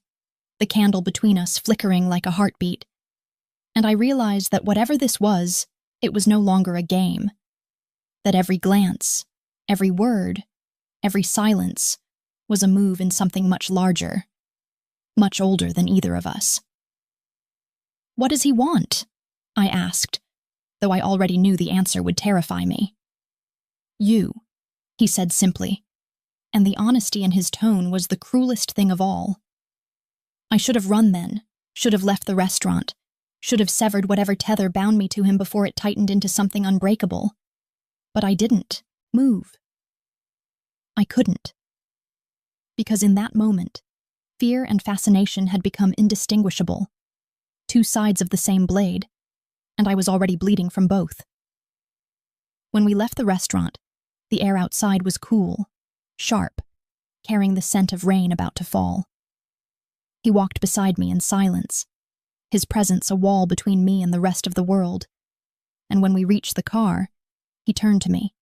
the candle between us flickering like a heartbeat, and I realized that whatever this was, it was no longer a game, that every glance, every word, every silence was a move in something much larger, much older than either of us. What does he want? I asked, though I already knew the answer would terrify me. You, he said simply, and the honesty in his tone was the cruelest thing of all. I should have run then, should have left the restaurant, should have severed whatever tether bound me to him before it tightened into something unbreakable. But I didn't move. I couldn't. Because in that moment, fear and fascination had become indistinguishable, two sides of the same blade, and I was already bleeding from both. When we left the restaurant, the air outside was cool, sharp, carrying the scent of rain about to fall. He walked beside me in silence, his presence a wall between me and the rest of the world, and when we reached the car, he turned to me,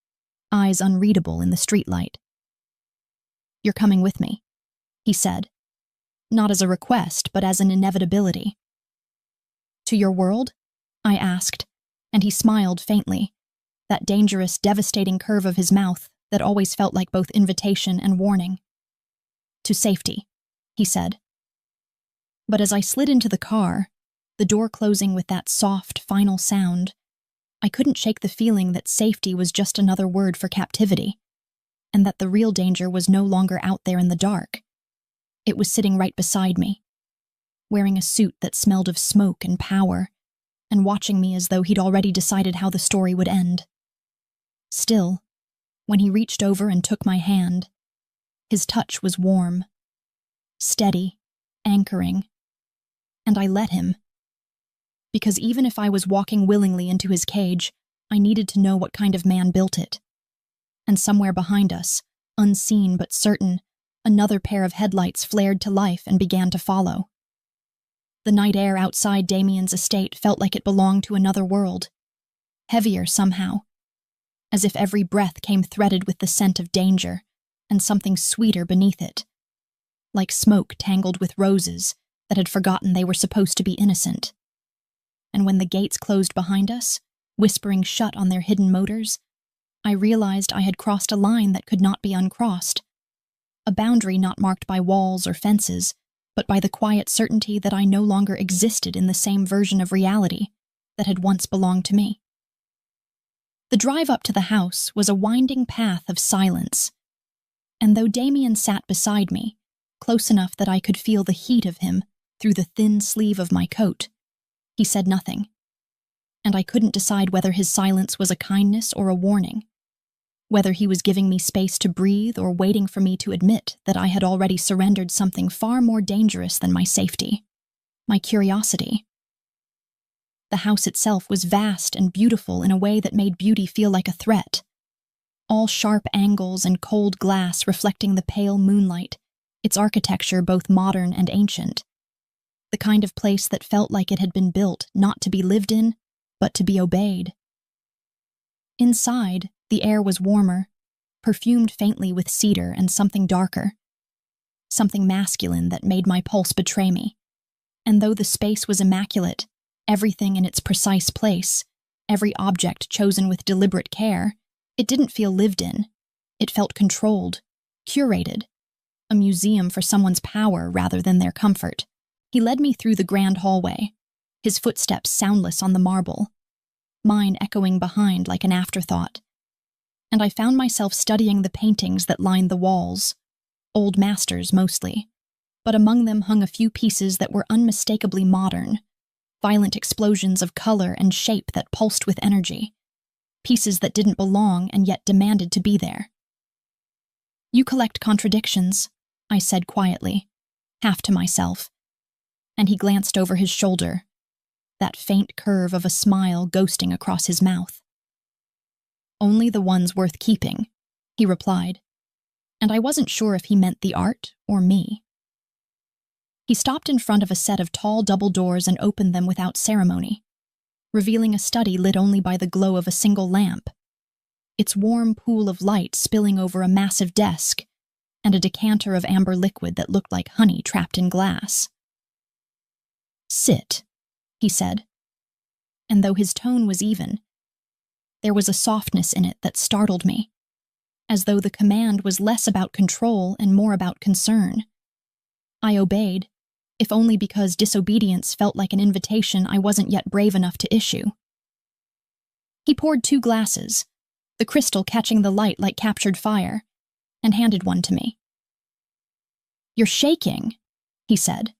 eyes unreadable in the streetlight. You're coming with me, he said, not as a request, but as an inevitability. To your world? I asked, and he smiled faintly, that dangerous, devastating curve of his mouth that always felt like both invitation and warning. To safety, he said. But as I slid into the car, the door closing with that soft, final sound, I couldn't shake the feeling that safety was just another word for captivity, and that the real danger was no longer out there in the dark. It was sitting right beside me, wearing a suit that smelled of smoke and power, and watching me as though he'd already decided how the story would end. Still, when he reached over and took my hand, his touch was warm, steady, anchoring, and I let him. Because even if I was walking willingly into his cage, I needed to know what kind of man built it. And somewhere behind us, unseen but certain, another pair of headlights flared to life and began to follow. The night air outside Damien's estate felt like it belonged to another world, heavier somehow, as if every breath came threaded with the scent of danger and something sweeter beneath it, like smoke tangled with roses that had forgotten they were supposed to be innocent. And when the gates closed behind us, whispering shut on their hidden motors, I realized I had crossed a line that could not be uncrossed, a boundary not marked by walls or fences, but by the quiet certainty that I no longer existed in the same version of reality that had once belonged to me. The drive up to the house was a winding path of silence, and though Damien sat beside me, close enough that I could feel the heat of him through the thin sleeve of my coat, he said nothing, and I couldn't decide whether his silence was a kindness or a warning, whether he was giving me space to breathe or waiting for me to admit that I had already surrendered something far more dangerous than my safety, my curiosity. The house itself was vast and beautiful in a way that made beauty feel like a threat, all sharp angles and cold glass reflecting the pale moonlight, its architecture both modern and ancient, the kind of place that felt like it had been built not to be lived in, but to be obeyed. Inside, the air was warmer, perfumed faintly with cedar and something darker, something masculine that made my pulse betray me. And though the space was immaculate, everything in its precise place, every object chosen with deliberate care, it didn't feel lived in. It felt controlled, curated, a museum for someone's power rather than their comfort. He led me through the grand hallway, his footsteps soundless on the marble, mine echoing behind like an afterthought. And I found myself studying the paintings that lined the walls, old masters mostly, but among them hung a few pieces that were unmistakably modern, violent explosions of color and shape that pulsed with energy, pieces that didn't belong and yet demanded to be there. "You collect contradictions," I said quietly, half to myself, and he glanced over his shoulder, that faint curve of a smile ghosting across his mouth. "Only the ones worth keeping," he replied, and I wasn't sure if he meant the art or me. He stopped in front of a set of tall double doors and opened them without ceremony, revealing a study lit only by the glow of a single lamp, its warm pool of light spilling over a massive desk and a decanter of amber liquid that looked like honey trapped in glass. "Sit," he said, and though his tone was even, there was a softness in it that startled me, as though the command was less about control and more about concern. I obeyed, if only because disobedience felt like an invitation I wasn't yet brave enough to issue. He poured 2 glasses, the crystal catching the light like captured fire, and handed one to me. "You're shaking," he said,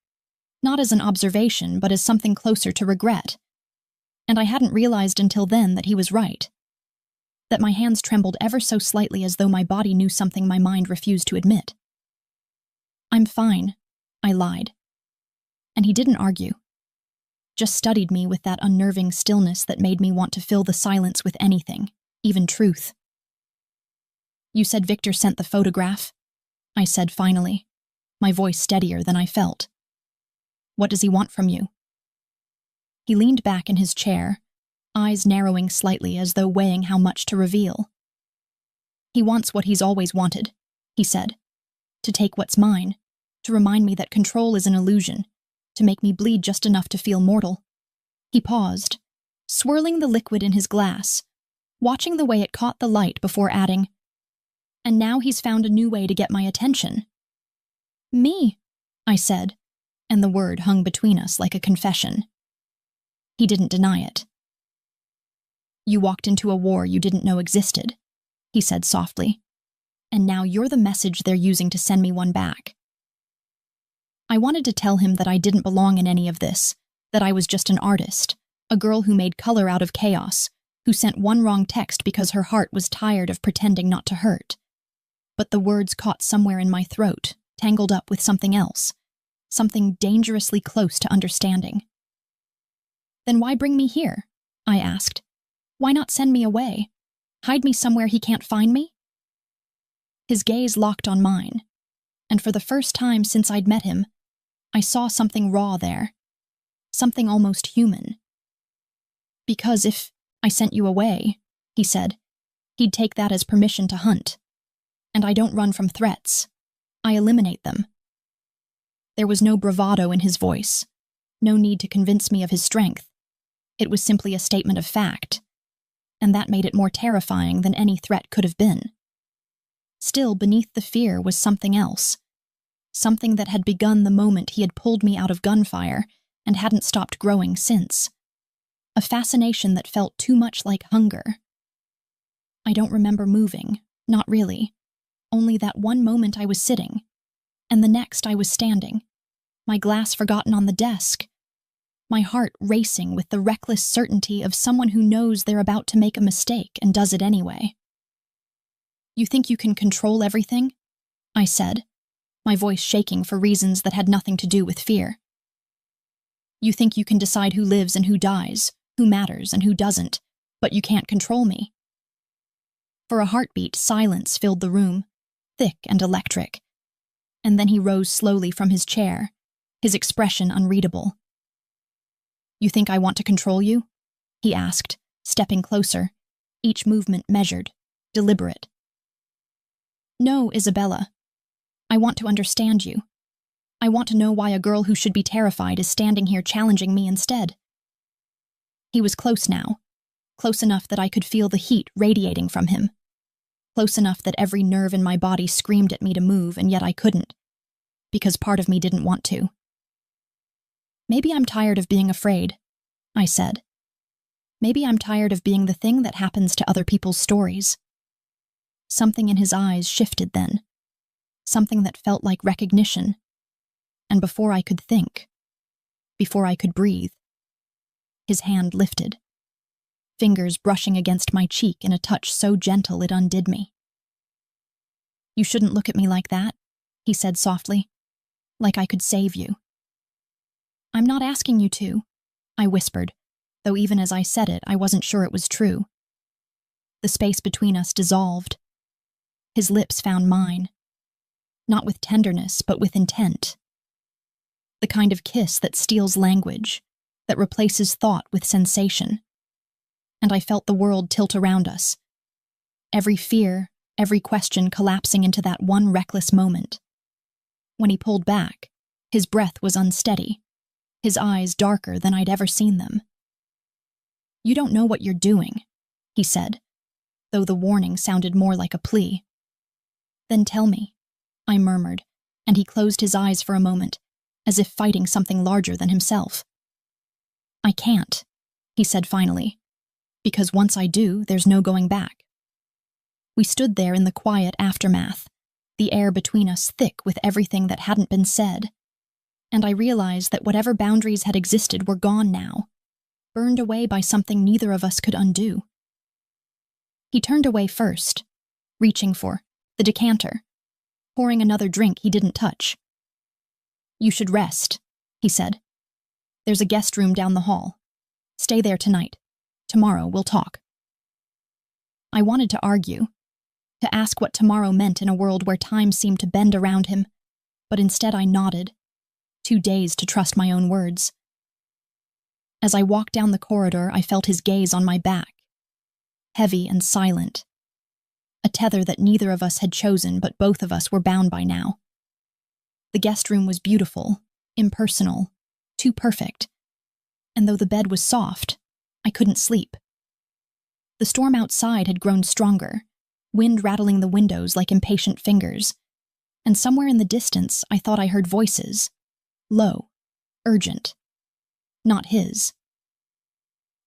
not as an observation but as something closer to regret, and I hadn't realized until then that he was right, that my hands trembled ever so slightly as though my body knew something my mind refused to admit. "I'm fine," I lied, and he didn't argue, just studied me with that unnerving stillness that made me want to fill the silence with anything, even truth. "You said Victor sent the photograph," I said finally, my voice steadier than I felt. "What does he want from you?" He leaned back in his chair, eyes narrowing slightly as though weighing how much to reveal. "He wants what he's always wanted," he said, "to take what's mine, to remind me that control is an illusion, to make me bleed just enough to feel mortal." He paused, swirling the liquid in his glass, watching the way it caught the light before adding, "And now he's found a new way to get my attention." "Me," I said, and the word hung between us like a confession. He didn't deny it. "You walked into a war you didn't know existed," he said softly, "and now you're the message they're using to send me one back." I wanted to tell him that I didn't belong in any of this, that I was just an artist, a girl who made color out of chaos, who sent one wrong text because her heart was tired of pretending not to hurt. But the words caught somewhere in my throat, tangled up with something else, something dangerously close to understanding. "Then why bring me here?" I asked. "Why not send me away? Hide me somewhere he can't find me?" His gaze locked on mine, and for the first time since I'd met him, I saw something raw there, something almost human. "Because if I sent you away," he said, "he'd take that as permission to hunt. And I don't run from threats. I eliminate them." There was no bravado in his voice, no need to convince me of his strength. It was simply a statement of fact, and that made it more terrifying than any threat could have been. Still, beneath the fear was something else, something that had begun the moment he had pulled me out of gunfire and hadn't stopped growing since. A fascination that felt too much like hunger. I don't remember moving, not really. Only that one moment I was sitting, and the next I was standing, my glass forgotten on the desk, my heart racing with the reckless certainty of someone who knows they're about to make a mistake and does it anyway. "You think you can control everything?" I said, my voice shaking for reasons that had nothing to do with fear. "You think you can decide who lives and who dies, who matters and who doesn't, but you can't control me?" For a heartbeat, silence filled the room, thick and electric. And then he rose slowly from his chair, his expression unreadable. "You think I want to control you?" he asked, stepping closer, each movement measured, deliberate. "No, Isabella. I want to understand you. I want to know why a girl who should be terrified is standing here challenging me instead." He was close now, close enough that I could feel the heat radiating from him, close enough that every nerve in my body screamed at me to move, and yet I couldn't, because part of me didn't want to. "Maybe I'm tired of being afraid," I said. "Maybe I'm tired of being the thing that happens to other people's stories." Something in his eyes shifted then, something that felt like recognition, and before I could think, before I could breathe, his hand lifted. fingers brushing against my cheek in a touch so gentle it undid me. "You shouldn't look at me like that," he said softly, "like I could save you." "I'm not asking you to," I whispered, though even as I said it, I wasn't sure it was true. The space between us dissolved. His lips found mine, not with tenderness, but with intent. The kind of kiss that steals language, that replaces thought with sensation. And I felt the world tilt around us. Every fear, every question collapsing into that one reckless moment. When he pulled back, his breath was unsteady, his eyes darker than I'd ever seen them. "You don't know what you're doing," he said, though the warning sounded more like a plea. "Then tell me," I murmured, and he closed his eyes for a moment, as if fighting something larger than himself. "I can't," he said finally, "because once I do, there's no going back." We stood there in the quiet aftermath, the air between us thick with everything that hadn't been said, and I realized that whatever boundaries had existed were gone now, burned away by something neither of us could undo. He turned away first, reaching for the decanter, pouring another drink he didn't touch. "You should rest," he said. "There's a guest room down the hall. Stay there tonight. Tomorrow we'll talk." I wanted to argue, to ask what tomorrow meant in a world where time seemed to bend around him, but instead I nodded, too dazed to trust my own words. As I walked down the corridor, I felt his gaze on my back, heavy and silent, a tether that neither of us had chosen, but both of us were bound by now. The guest room was beautiful, impersonal, too perfect, and though the bed was soft, I couldn't sleep. The storm outside had grown stronger, wind rattling the windows like impatient fingers, and somewhere in the distance I thought I heard voices, low, urgent, not his.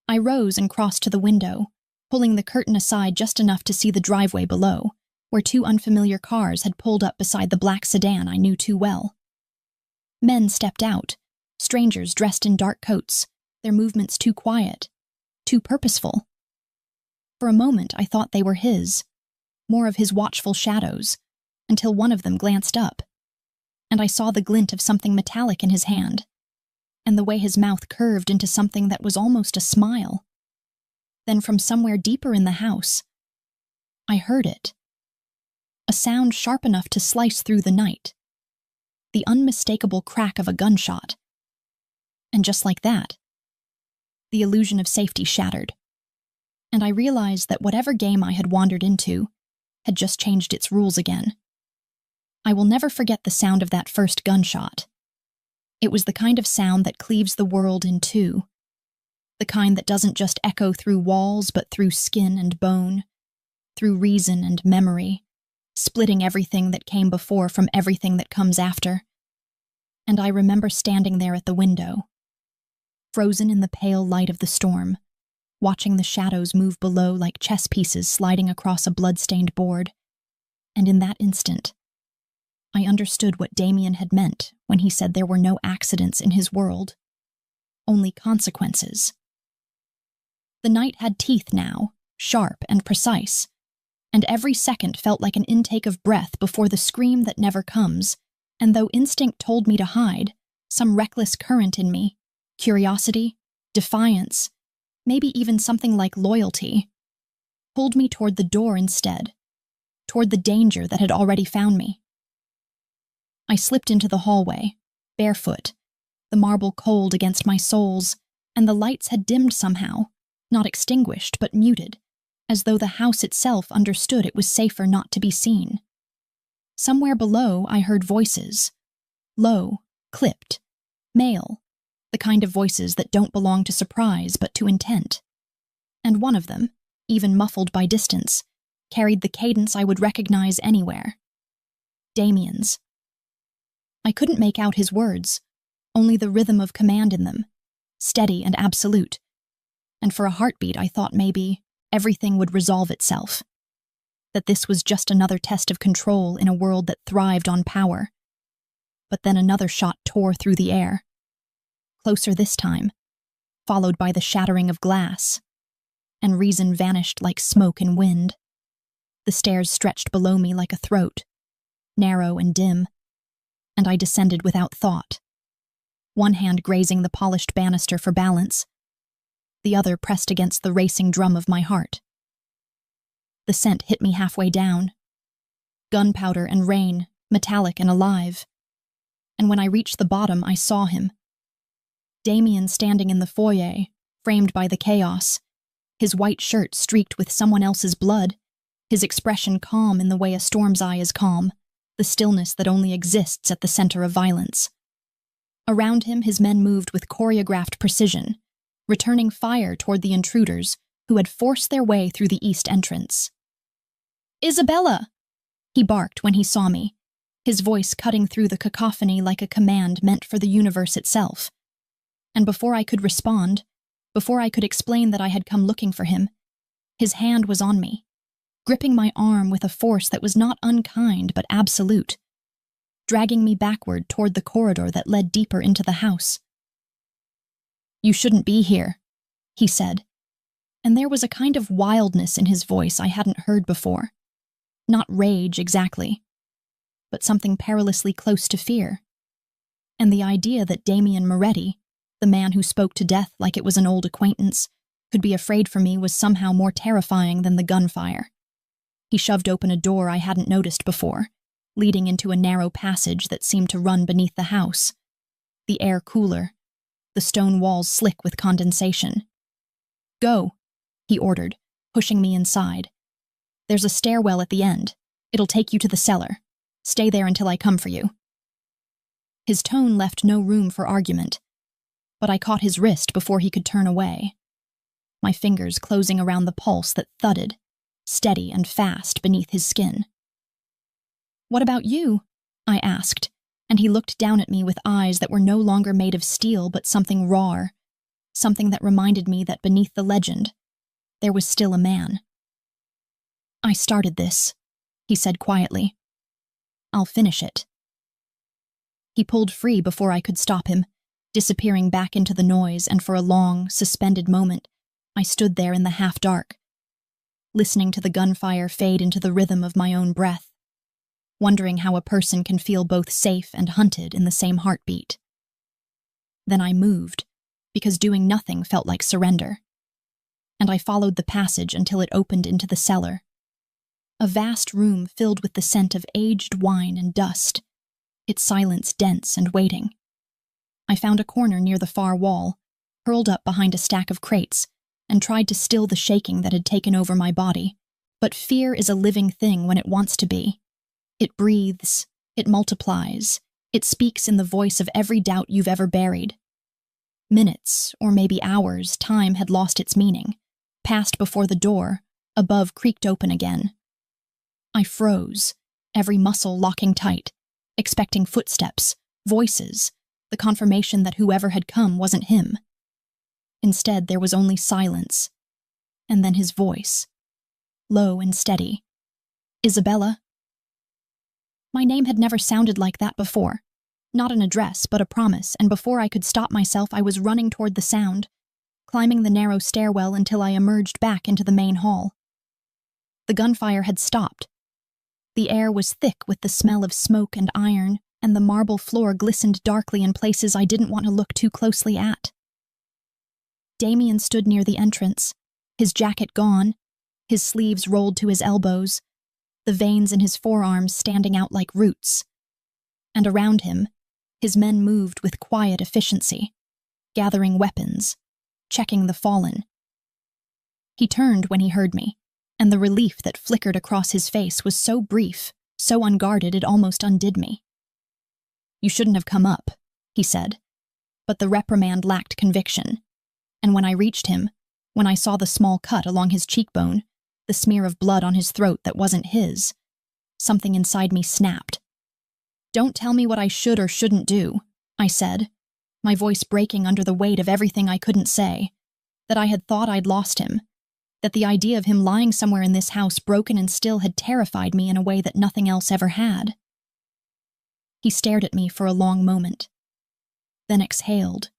I rose and crossed to the window, pulling the curtain aside just enough to see the driveway below, where two unfamiliar cars had pulled up beside the black sedan I knew too well. Men stepped out, strangers dressed in dark coats, their movements too quiet, too purposeful. For a moment I thought they were his, more of his watchful shadows, until one of them glanced up, and I saw the glint of something metallic in his hand, and the way his mouth curved into something that was almost a smile. Then from somewhere deeper in the house, I heard it. A sound sharp enough to slice through the night. The unmistakable crack of a gunshot. And just like that, the illusion of safety shattered. And I realized that whatever game I had wandered into had just changed its rules again. I will never forget the sound of that first gunshot. It was the kind of sound that cleaves the world in two. The kind that doesn't just echo through walls, but through skin and bone, through reason and memory, splitting everything that came before from everything that comes after. And I remember standing there at the window, frozen in the pale light of the storm, watching the shadows move below like chess pieces sliding across a blood-stained board. And in that instant, I understood what Damien had meant when he said there were no accidents in his world, only consequences. The night had teeth now, sharp and precise, and every second felt like an intake of breath before the scream that never comes, and though instinct told me to hide, some reckless current in me, curiosity, defiance, maybe even something like loyalty, pulled me toward the door instead, toward the danger that had already found me. I slipped into the hallway, barefoot, the marble cold against my soles, and the lights had dimmed somehow, not extinguished but muted, as though the house itself understood it was safer not to be seen. Somewhere below I heard voices, low, clipped, male, the kind of voices that don't belong to surprise but to intent. And one of them, even muffled by distance, carried the cadence I would recognize anywhere. Damien's. I couldn't make out his words, only the rhythm of command in them, steady and absolute. And for a heartbeat I thought maybe everything would resolve itself. That this was just another test of control in a world that thrived on power. But then another shot tore through the air. Closer this time, followed by the shattering of glass. and reason vanished like smoke and wind. The stairs stretched below me like a throat, narrow and dim, and I descended without thought, one hand grazing the polished banister for balance, the other pressed against the racing drum of my heart. The scent hit me halfway down, gunpowder and rain, metallic and alive, and when I reached the bottom, I saw him. Damien standing in the foyer, framed by the chaos, his white shirt streaked with someone else's blood, his expression calm in the way a storm's eye is calm, the stillness that only exists at the center of violence. Around him, his men moved with choreographed precision, returning fire toward the intruders who had forced their way through the east entrance. "Isabella!" he barked when he saw me, his voice cutting through the cacophony like a command meant for the universe itself. And before I could respond, before I could explain that I had come looking for him, his hand was on me, gripping my arm with a force that was not unkind but absolute, dragging me backward toward the corridor that led deeper into the house. "You shouldn't be here," he said, and there was a kind of wildness in his voice I hadn't heard before. Not rage exactly, but something perilously close to fear. And the idea that Damien Moretti, the man who spoke to death like it was an old acquaintance, could be afraid for me was somehow more terrifying than the gunfire. He shoved open a door I hadn't noticed before, leading into a narrow passage that seemed to run beneath the house. The air cooler, the stone walls slick with condensation. "Go," he ordered, pushing me inside. "There's a stairwell at the end. It'll take you to the cellar. Stay there until I come for you." His tone left no room for argument, but I caught his wrist before he could turn away, my fingers closing around the pulse that thudded, steady and fast beneath his skin. "What about you?" I asked, and he looked down at me with eyes that were no longer made of steel but something rawer, something that reminded me that beneath the legend, there was still a man. "I started this," he said quietly. "I'll finish it." He pulled free before I could stop him, disappearing back into the noise, and for a long, suspended moment, I stood there in the half-dark, listening to the gunfire fade into the rhythm of my own breath, wondering how a person can feel both safe and hunted in the same heartbeat. Then I moved, because doing nothing felt like surrender, and I followed the passage until it opened into the cellar. A vast room filled with the scent of aged wine and dust, its silence dense and waiting. I found a corner near the far wall, curled up behind a stack of crates, and tried to still the shaking that had taken over my body. But fear is a living thing when it wants to be. It breathes, it multiplies, it speaks in the voice of every doubt you've ever buried. Minutes, or maybe hours, time had lost its meaning, passed before the door, above creaked open again. I froze, every muscle locking tight, expecting footsteps, voices, the confirmation that whoever had come wasn't him. Instead, there was only silence, and then his voice, low and steady. "Isabella." My name had never sounded like that before. Not an address, but a promise, and before I could stop myself, I was running toward the sound, climbing the narrow stairwell until I emerged back into the main hall. The gunfire had stopped. The air was thick with the smell of smoke and iron, and the marble floor glistened darkly in places I didn't want to look too closely at. Damien stood near the entrance, his jacket gone, his sleeves rolled to his elbows, the veins in his forearms standing out like roots. And around him, his men moved with quiet efficiency, gathering weapons, checking the fallen. He turned when he heard me, and the relief that flickered across his face was so brief, so unguarded it almost undid me. "You shouldn't have come up," he said, but the reprimand lacked conviction, and when I reached him, when I saw the small cut along his cheekbone, the smear of blood on his throat that wasn't his, something inside me snapped. "Don't tell me what I should or shouldn't do," I said, my voice breaking under the weight of everything I couldn't say, that I had thought I'd lost him, that the idea of him lying somewhere in this house broken and still had terrified me in a way that nothing else ever had. He stared at me for a long moment, then exhaled,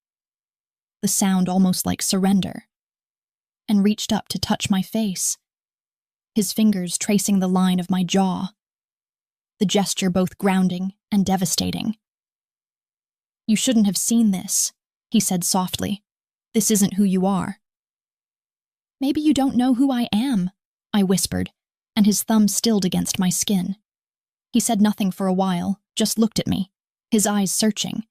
the sound almost like surrender. and reached up to touch my face, his fingers tracing the line of my jaw, the gesture both grounding and devastating. "You shouldn't have seen this," he said softly. "This isn't who you are." "Maybe you don't know who I am," I whispered, and his thumb stilled against my skin. He said nothing for a while, just looked at me, his eyes searching,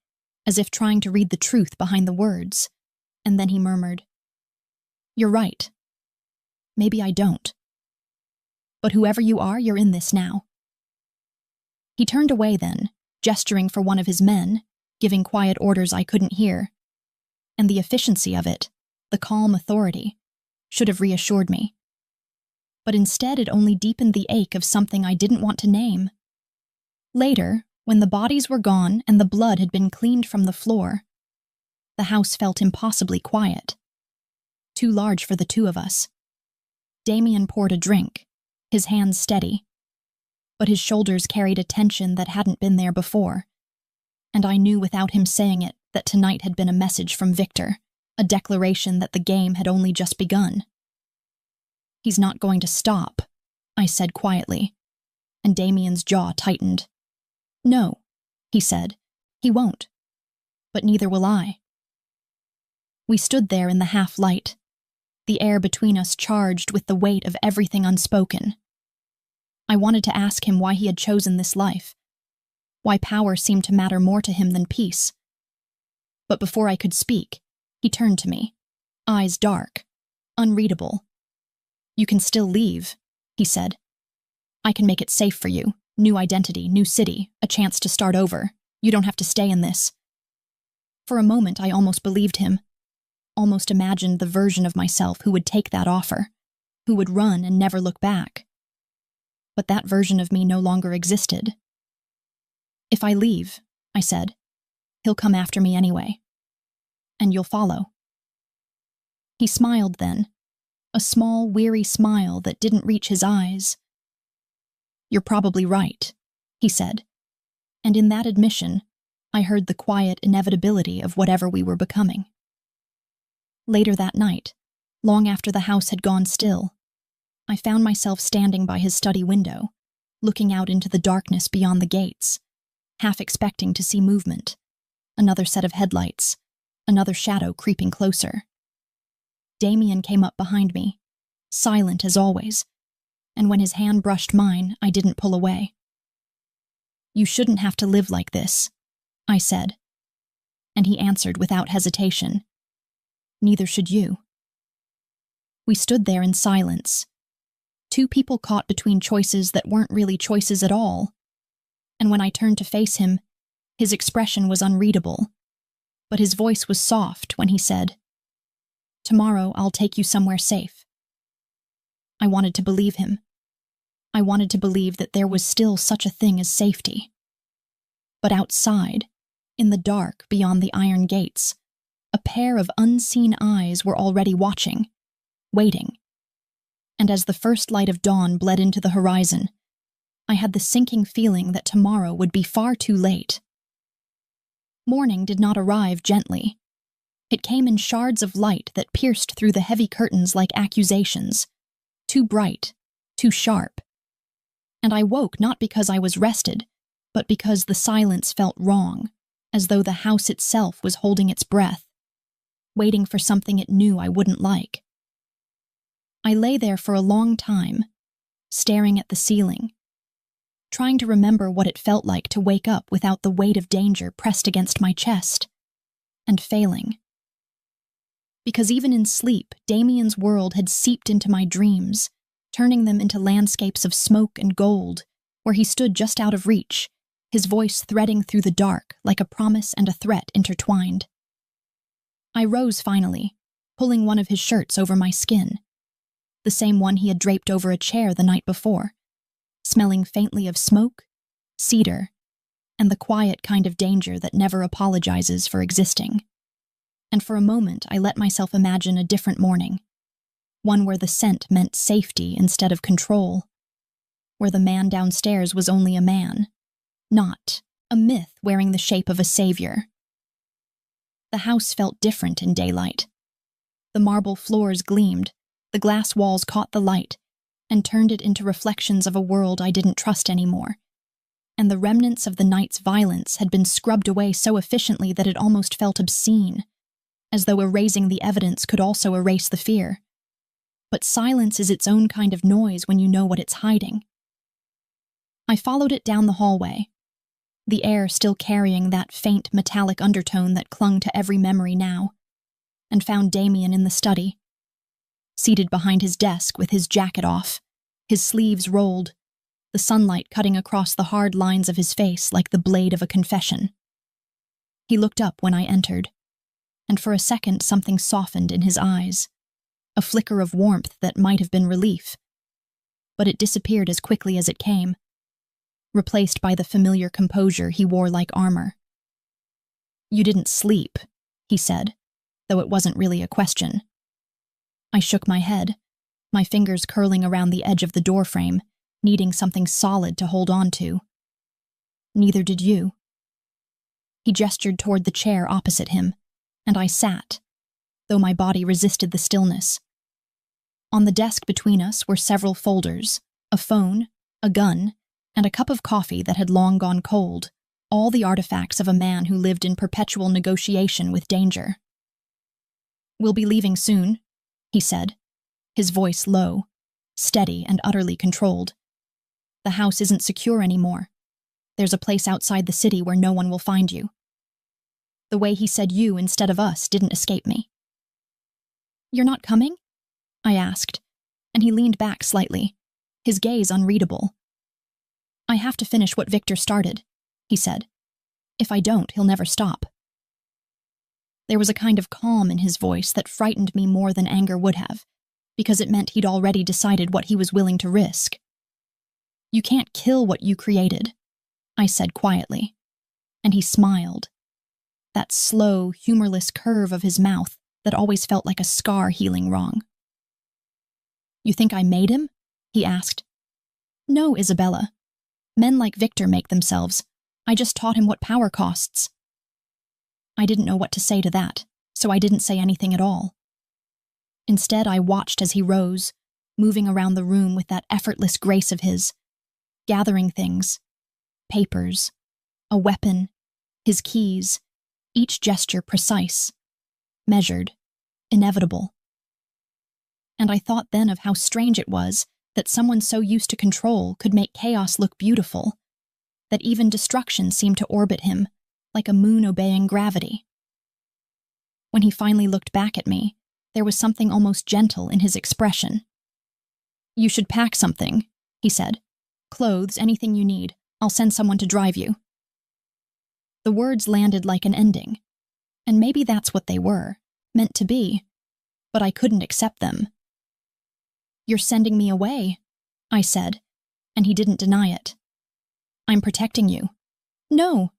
as if trying to read the truth behind the words, and then he murmured, "You're right. Maybe I don't. But whoever you are, you're in this now." He turned away then, gesturing for one of his men, giving quiet orders I couldn't hear, and the efficiency of it, the calm authority, should have reassured me. But instead it only deepened the ache of something I didn't want to name. Later, when the bodies were gone and the blood had been cleaned from the floor, the house felt impossibly quiet. Too large for the two of us. Damien poured a drink, his hands steady, but his shoulders carried a tension that hadn't been there before, and I knew without him saying it that tonight had been a message from Victor, a declaration that the game had only just begun. "He's not going to stop," I said quietly, and Damien's jaw tightened. "No," he said, "he won't. But neither will I." We stood there in the half-light, the air between us charged with the weight of everything unspoken. I wanted to ask him why he had chosen this life, why power seemed to matter more to him than peace. But before I could speak, he turned to me, eyes dark, unreadable. "You can still leave," he said. "I can make it safe for you. New identity, new city, a chance to start over. You don't have to stay in this." For a moment I almost believed him, almost imagined the version of myself who would take that offer, who would run and never look back. But that version of me no longer existed. "If I leave," I said, "he'll come after me anyway. And you'll follow." He smiled then, a small, weary smile that didn't reach his eyes. "You're probably right," he said, and in that admission, I heard the quiet inevitability of whatever we were becoming. Later that night, long after the house had gone still, I found myself standing by his study window, looking out into the darkness beyond the gates, half expecting to see movement, another set of headlights, another shadow creeping closer. Damien came up behind me, silent as always, and when his hand brushed mine, I didn't pull away. "You shouldn't have to live like this," I said, and he answered without hesitation, "Neither should you." We stood there in silence, two people caught between choices that weren't really choices at all, and when I turned to face him, his expression was unreadable, but his voice was soft when he said, "Tomorrow I'll take you somewhere safe." I wanted to believe him. I wanted to believe that there was still such a thing as safety. But outside, in the dark beyond the iron gates, a pair of unseen eyes were already watching, waiting. And as the first light of dawn bled into the horizon, I had the sinking feeling that tomorrow would be far too late. Morning did not arrive gently. It came in shards of light that pierced through the heavy curtains like accusations, too bright, too sharp. And I woke not because I was rested, but because the silence felt wrong, as though the house itself was holding its breath, waiting for something it knew I wouldn't like. I lay there for a long time, staring at the ceiling, trying to remember what it felt like to wake up without the weight of danger pressed against my chest, and failing. Because even in sleep, Damien's world had seeped into my dreams, turning them into landscapes of smoke and gold, where he stood just out of reach, his voice threading through the dark like a promise and a threat intertwined. I rose finally, pulling one of his shirts over my skin, the same one he had draped over a chair the night before, smelling faintly of smoke, cedar, and the quiet kind of danger that never apologizes for existing. And for a moment I let myself imagine a different morning, one where the scent meant safety instead of control, where the man downstairs was only a man, not a myth wearing the shape of a savior. The house felt different in daylight. The marble floors gleamed, The glass walls caught the light and turned it into reflections of a world I didn't trust anymore, and the remnants of the night's violence had been scrubbed away so efficiently that it almost felt obscene, as though erasing the evidence could also erase the fear. But silence is its own kind of noise when you know what it's hiding. I followed it down the hallway, the air still carrying that faint metallic undertone that clung to every memory now, and found Damien in the study, seated behind his desk with his jacket off, his sleeves rolled, the sunlight cutting across the hard lines of his face like the blade of a confession. He looked up when I entered, and for a second something softened in his eyes, a flicker of warmth that might have been relief, but it disappeared as quickly as it came, replaced by the familiar composure he wore like armor. "You didn't sleep," he said, though it wasn't really a question. I shook my head, my fingers curling around the edge of the doorframe, needing something solid to hold on to. "Neither did you." He gestured toward the chair opposite him, and I sat, though my body resisted the stillness. On the desk between us were several folders, a phone, a gun, and a cup of coffee that had long gone cold, all the artifacts of a man who lived in perpetual negotiation with danger. "We'll be leaving soon," he said, his voice low, steady and utterly controlled. "The house isn't secure anymore. There's a place outside the city where no one will find you." The way he said "you" instead of "us" didn't escape me. "You're not coming?" I asked, and he leaned back slightly, his gaze unreadable. "I have to finish what Victor started," he said. "If I don't, he'll never stop." There was a kind of calm in his voice that frightened me more than anger would have, because it meant he'd already decided what he was willing to risk. "You can't kill what you created," I said quietly, and he smiled, that slow, humorless curve of his mouth that always felt like a scar healing wrong. "You think I made him?" he asked. "No, Isabella. Men like Victor make themselves. I just taught him what power costs." I didn't know what to say to that, so I didn't say anything at all. Instead, I watched as he rose, moving around the room with that effortless grace of his, gathering things, papers, a weapon, his keys, each gesture precise, measured, inevitable. And I thought then of how strange it was that someone so used to control could make chaos look beautiful, that even destruction seemed to orbit him, like a moon obeying gravity. When he finally looked back at me, there was something almost gentle in his expression. "You should pack something," he said. "Clothes, anything you need. I'll send someone to drive you." The words landed like an ending, and maybe that's what they were, meant to be, but I couldn't accept them. "You're sending me away," I said, and he didn't deny it. "I'm protecting you." "No,"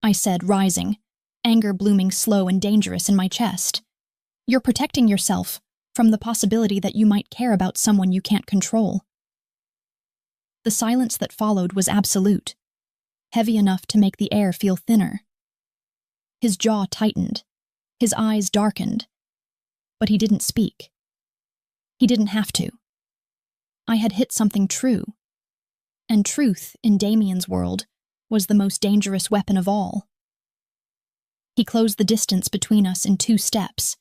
I said, rising, anger blooming slow and dangerous in my chest. "You're protecting yourself from the possibility that you might care about someone you can't control." The silence that followed was absolute, heavy enough to make the air feel thinner. His jaw tightened, his eyes darkened, but he didn't speak. He didn't have to. I had hit something true, and truth, in Damien's world, was the most dangerous weapon of all. He closed the distance between us in 2 steps,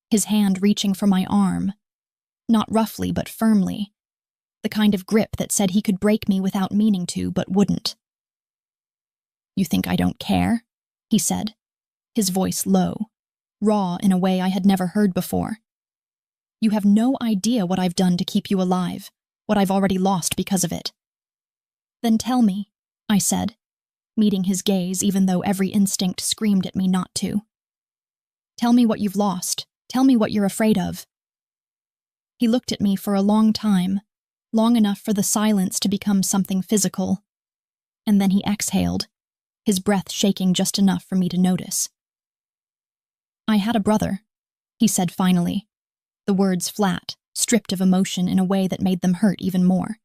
his hand reaching for my arm, not roughly but firmly, the kind of grip that said he could break me without meaning to but wouldn't. "You think I don't care?" he said, his voice low, raw in a way I had never heard before. "You have no idea what I've done to keep you alive, what I've already lost because of it." "Then tell me," I said, meeting his gaze even though every instinct screamed at me not to. "Tell me what you've lost. Tell me what you're afraid of." He looked at me for a long time, long enough for the silence to become something physical, and then he exhaled, his breath shaking just enough for me to notice. "I had a brother," he said finally, the words flat, stripped of emotion in a way that made them hurt even more.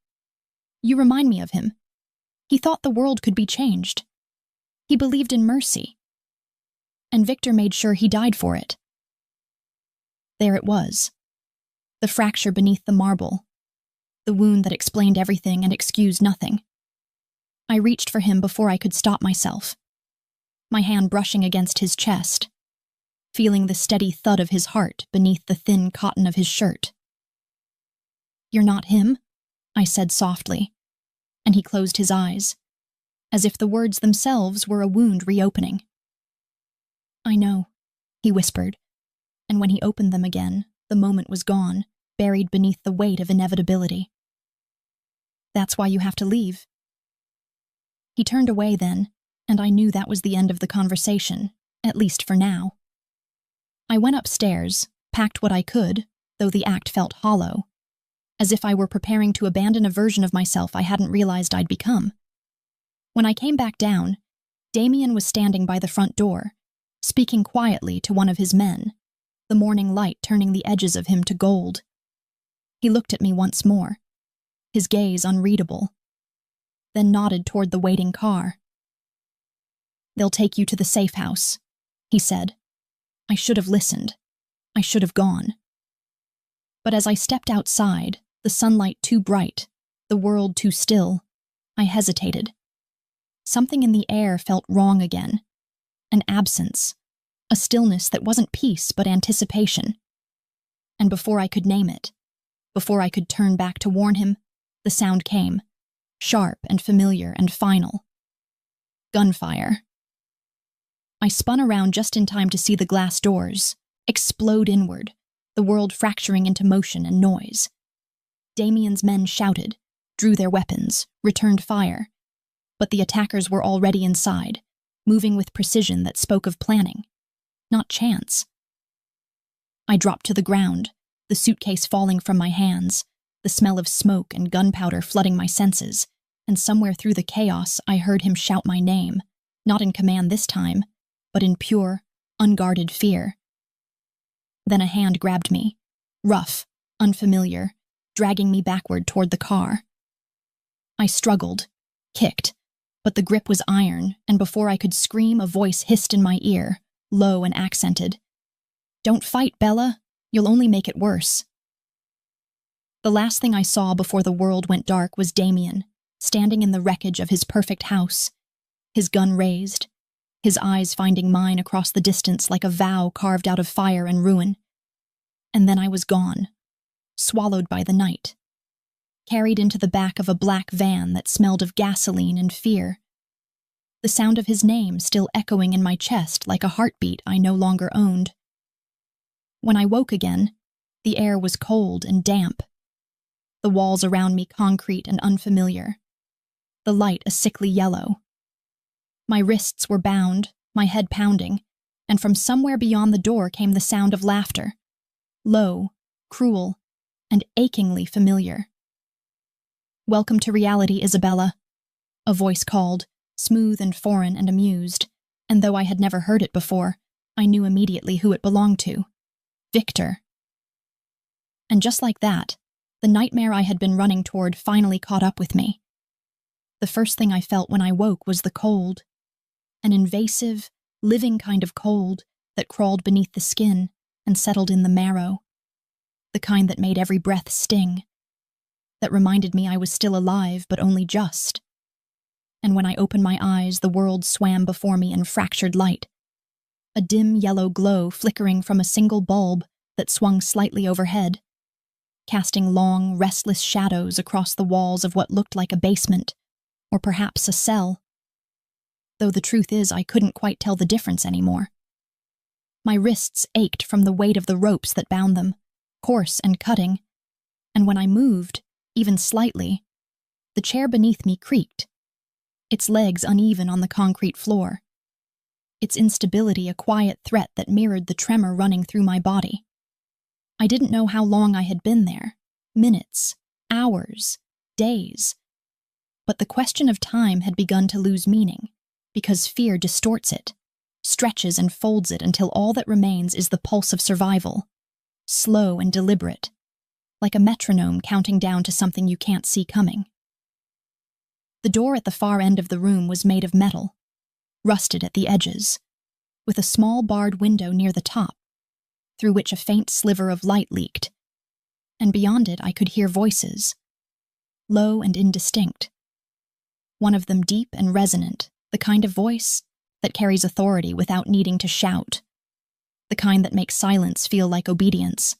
"You remind me of him. He thought the world could be changed. He believed in mercy. And Victor made sure he died for it." There it was. the fracture beneath the marble, the wound that explained everything and excused nothing. I reached for him before I could stop myself, my hand brushing against his chest, feeling the steady thud of his heart beneath the thin cotton of his shirt. "You're not him?" I said softly, and he closed his eyes, as if the words themselves were a wound reopening. "I know," he whispered, and when he opened them again, the moment was gone, buried beneath the weight of inevitability. "That's why you have to leave." He turned away then, and I knew that was the end of the conversation, at least for now. I went upstairs, packed what I could, though the act felt hollow, as if I were preparing to abandon a version of myself I hadn't realized I'd become. When I came back down, Damien was standing by the front door, speaking quietly to one of his men, the morning light turning the edges of him to gold. He looked at me once more, his gaze unreadable, then nodded toward the waiting car. "They'll take you to the safe house," he said. I should have listened. I should have gone. But as I stepped outside, the sunlight too bright, the world too still, I hesitated. Something in the air felt wrong again. An absence, a stillness that wasn't peace but anticipation. And before I could name it, before I could turn back to warn him, the sound came, sharp and familiar and final. Gunfire. I spun around just in time to see the glass doors explode inward, the world fracturing into motion and noise. Damien's men shouted, drew their weapons, returned fire, but the attackers were already inside, moving with precision that spoke of planning, not chance. I dropped to the ground, the suitcase falling from my hands, the smell of smoke and gunpowder flooding my senses, and somewhere through the chaos I heard him shout my name, not in command this time, but in pure, unguarded fear. Then a hand grabbed me, rough, unfamiliar, dragging me backward toward the car. I struggled, kicked, but the grip was iron, and before I could scream, a voice hissed in my ear, low and accented. "Don't fight, Bella. You'll only make it worse." The last thing I saw before the world went dark was Damien, standing in the wreckage of his perfect house, his gun raised, his eyes finding mine across the distance like a vow carved out of fire and ruin. And then I was gone, swallowed by the night, carried into the back of a black van that smelled of gasoline and fear, the sound of his name still echoing in my chest like a heartbeat I no longer owned. When I woke again, the air was cold and damp, the walls around me concrete and unfamiliar, the light a sickly yellow. My wrists were bound, my head pounding, and from somewhere beyond the door came the sound of laughter, low, cruel, and achingly familiar. "Welcome to reality, Isabella," a voice called, smooth and foreign and amused, and though I had never heard it before, I knew immediately who it belonged to. Victor. And just like that, the nightmare I had been running toward finally caught up with me. The first thing I felt when I woke was the cold, an invasive, living kind of cold that crawled beneath the skin and settled in the marrow, the kind that made every breath sting, that reminded me I was still alive but only just. And when I opened my eyes, the world swam before me in fractured light, a dim yellow glow flickering from a single bulb that swung slightly overhead, casting long, restless shadows across the walls of what looked like a basement, or perhaps a cell. Though the truth is I couldn't quite tell the difference anymore. My wrists ached from the weight of the ropes that bound them, coarse and cutting, and when I moved, even slightly, the chair beneath me creaked, its legs uneven on the concrete floor, its instability a quiet threat that mirrored the tremor running through my body. I didn't know how long I had been there, minutes, hours, days, but the question of time had begun to lose meaning, because fear distorts it, stretches and folds it until all that remains is the pulse of survival, slow and deliberate, like a metronome counting down to something you can't see coming. The door at the far end of the room was made of metal, rusted at the edges, with a small barred window near the top, through which a faint sliver of light leaked. and beyond it I could hear voices, low and indistinct. One of them deep and resonant, the kind of voice that carries authority without needing to shout, the kind that makes silence feel like obedience.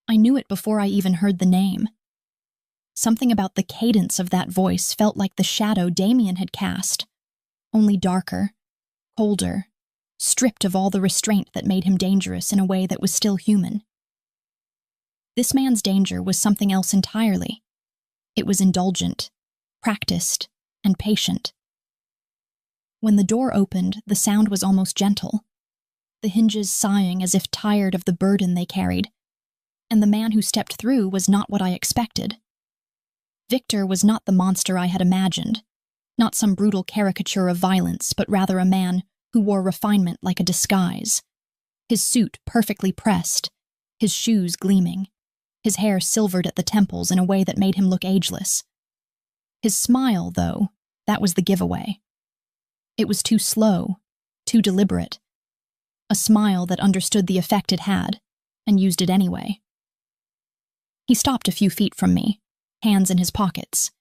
I knew it before I even heard the name. Something about the cadence of that voice felt like the shadow Damien had cast, only darker, colder, stripped of all the restraint that made him dangerous in a way that was still human. This man's danger was something else entirely. It was indulgent, practiced, and patient. When the door opened, the sound was almost gentle, the hinges sighing as if tired of the burden they carried, and the man who stepped through was not what I expected. Victor was not the monster I had imagined, not some brutal caricature of violence, but rather a man who wore refinement like a disguise. His suit perfectly pressed, his shoes gleaming, his hair silvered at the temples in a way that made him look ageless. His smile, though, that was the giveaway. It was too slow, too deliberate. A smile that understood the effect it had, and used it anyway. He stopped a few feet from me, hands in his pockets,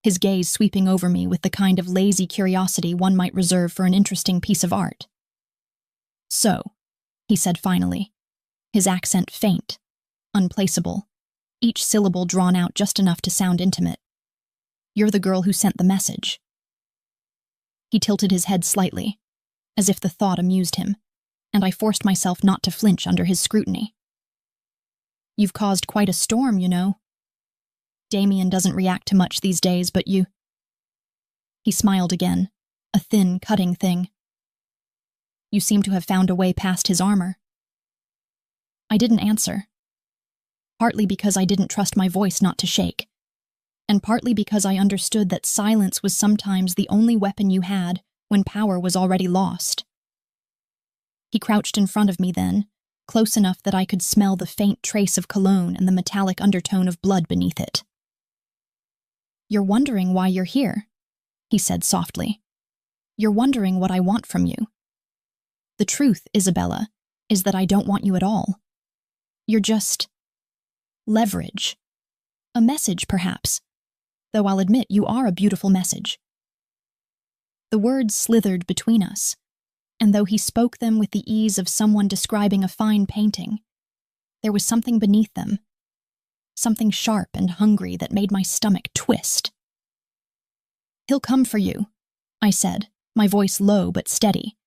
his gaze sweeping over me with the kind of lazy curiosity one might reserve for an interesting piece of art. "So," he said finally, his accent faint, unplaceable, each syllable drawn out just enough to sound intimate. "You're the girl who sent the message." He tilted his head slightly, as if the thought amused him, and I forced myself not to flinch under his scrutiny. "You've caused quite a storm, you know. Damien doesn't react to much these days, but you—" He smiled again, a thin, cutting thing. "You seem to have found a way past his armor." I didn't answer, partly because I didn't trust my voice not to shake, and partly because I understood that silence was sometimes the only weapon you had when power was already lost. He crouched in front of me then, close enough that I could smell the faint trace of cologne and the metallic undertone of blood beneath it. "You're wondering why you're here," he said softly. "You're wondering what I want from you. The truth, Isabella, is that I don't want you at all. You're just leverage. A message, perhaps, though I'll admit you are a beautiful message." The words slithered between us, and though he spoke them with the ease of someone describing a fine painting, there was something beneath them, something sharp and hungry that made my stomach twist. "He'll come for you," I said, my voice low but steady,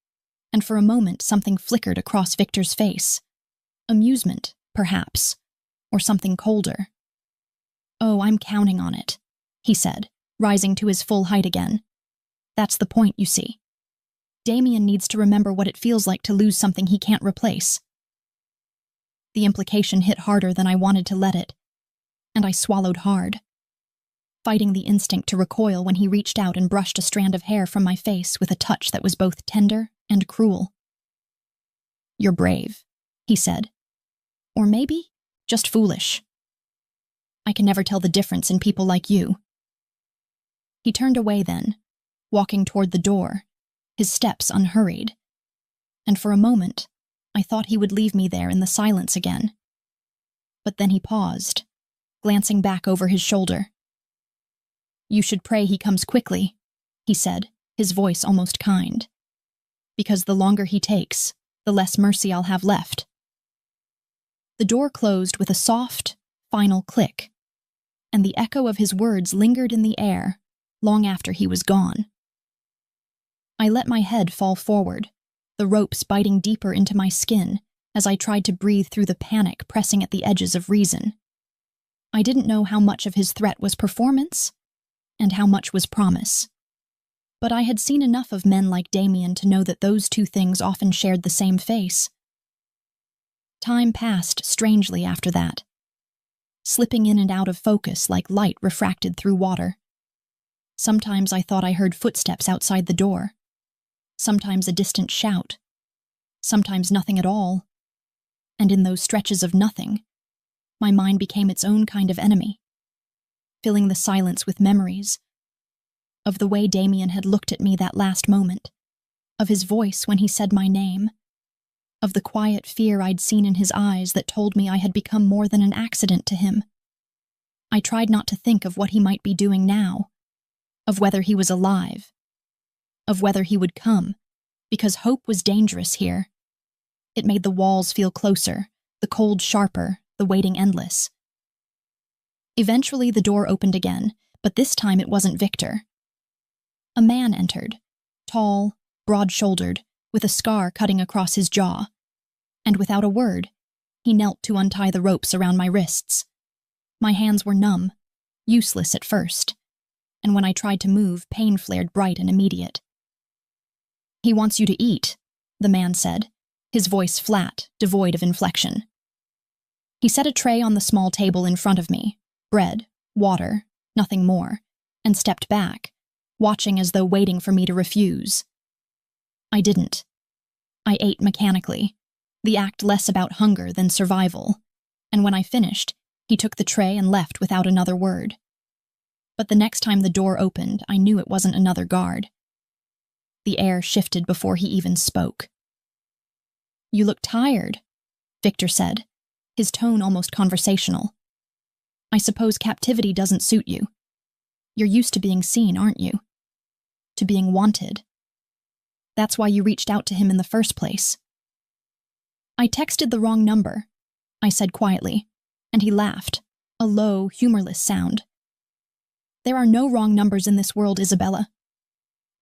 and for a moment something flickered across Victor's face. Amusement, perhaps, or something colder. "Oh, I'm counting on it," he said, rising to his full height again. "That's the point, you see. Damien needs to remember what it feels like to lose something he can't replace." The implication hit harder than I wanted to let it, and I swallowed hard, fighting the instinct to recoil when he reached out and brushed a strand of hair from my face with a touch that was both tender and cruel. "You're brave," he said. "Or maybe just foolish. I can never tell the difference in people like you." He turned away then, walking toward the door, his steps unhurried, and for a moment I thought he would leave me there in the silence again. But then he paused, glancing back over his shoulder. "You should pray he comes quickly," he said, his voice almost kind. "Because the longer he takes, the less mercy I'll have left." The door closed with a soft, final click, and the echo of his words lingered in the air long after he was gone. I let my head fall forward, the ropes biting deeper into my skin as I tried to breathe through the panic pressing at the edges of reason. I didn't know how much of his threat was performance and how much was promise. But I had seen enough of men like Damien to know that those two things often shared the same face. Time passed strangely after that, slipping in and out of focus like light refracted through water. Sometimes I thought I heard footsteps outside the door, sometimes a distant shout, sometimes nothing at all, and in those stretches of nothing, my mind became its own kind of enemy, filling the silence with memories of the way Damien had looked at me that last moment, of his voice when he said my name, of the quiet fear I'd seen in his eyes that told me I had become more than an accident to him. I tried not to think of what he might be doing now, of whether he was alive, of whether he would come, because hope was dangerous here. It made the walls feel closer, the cold sharper, the waiting endless. Eventually the door opened again, but this time it wasn't Victor. A man entered, tall, broad-shouldered, with a scar cutting across his jaw, and without a word, he knelt to untie the ropes around my wrists. My hands were numb, useless at first, and when I tried to move, pain flared bright and immediate. "He wants you to eat," the man said, his voice flat, devoid of inflection. He set a tray on the small table in front of me, bread, water, nothing more, and stepped back, watching as though waiting for me to refuse. I didn't. I ate mechanically, the act less about hunger than survival, and when I finished, he took the tray and left without another word. But the next time the door opened, I knew it wasn't another guard. The air shifted before he even spoke. "You look tired," Victor said, his tone almost conversational. "I suppose captivity doesn't suit you. You're used to being seen, aren't you? To being wanted. That's why you reached out to him in the first place." "I texted the wrong number," I said quietly, and he laughed, a low, humorless sound. "There are no wrong numbers in this world, Isabella.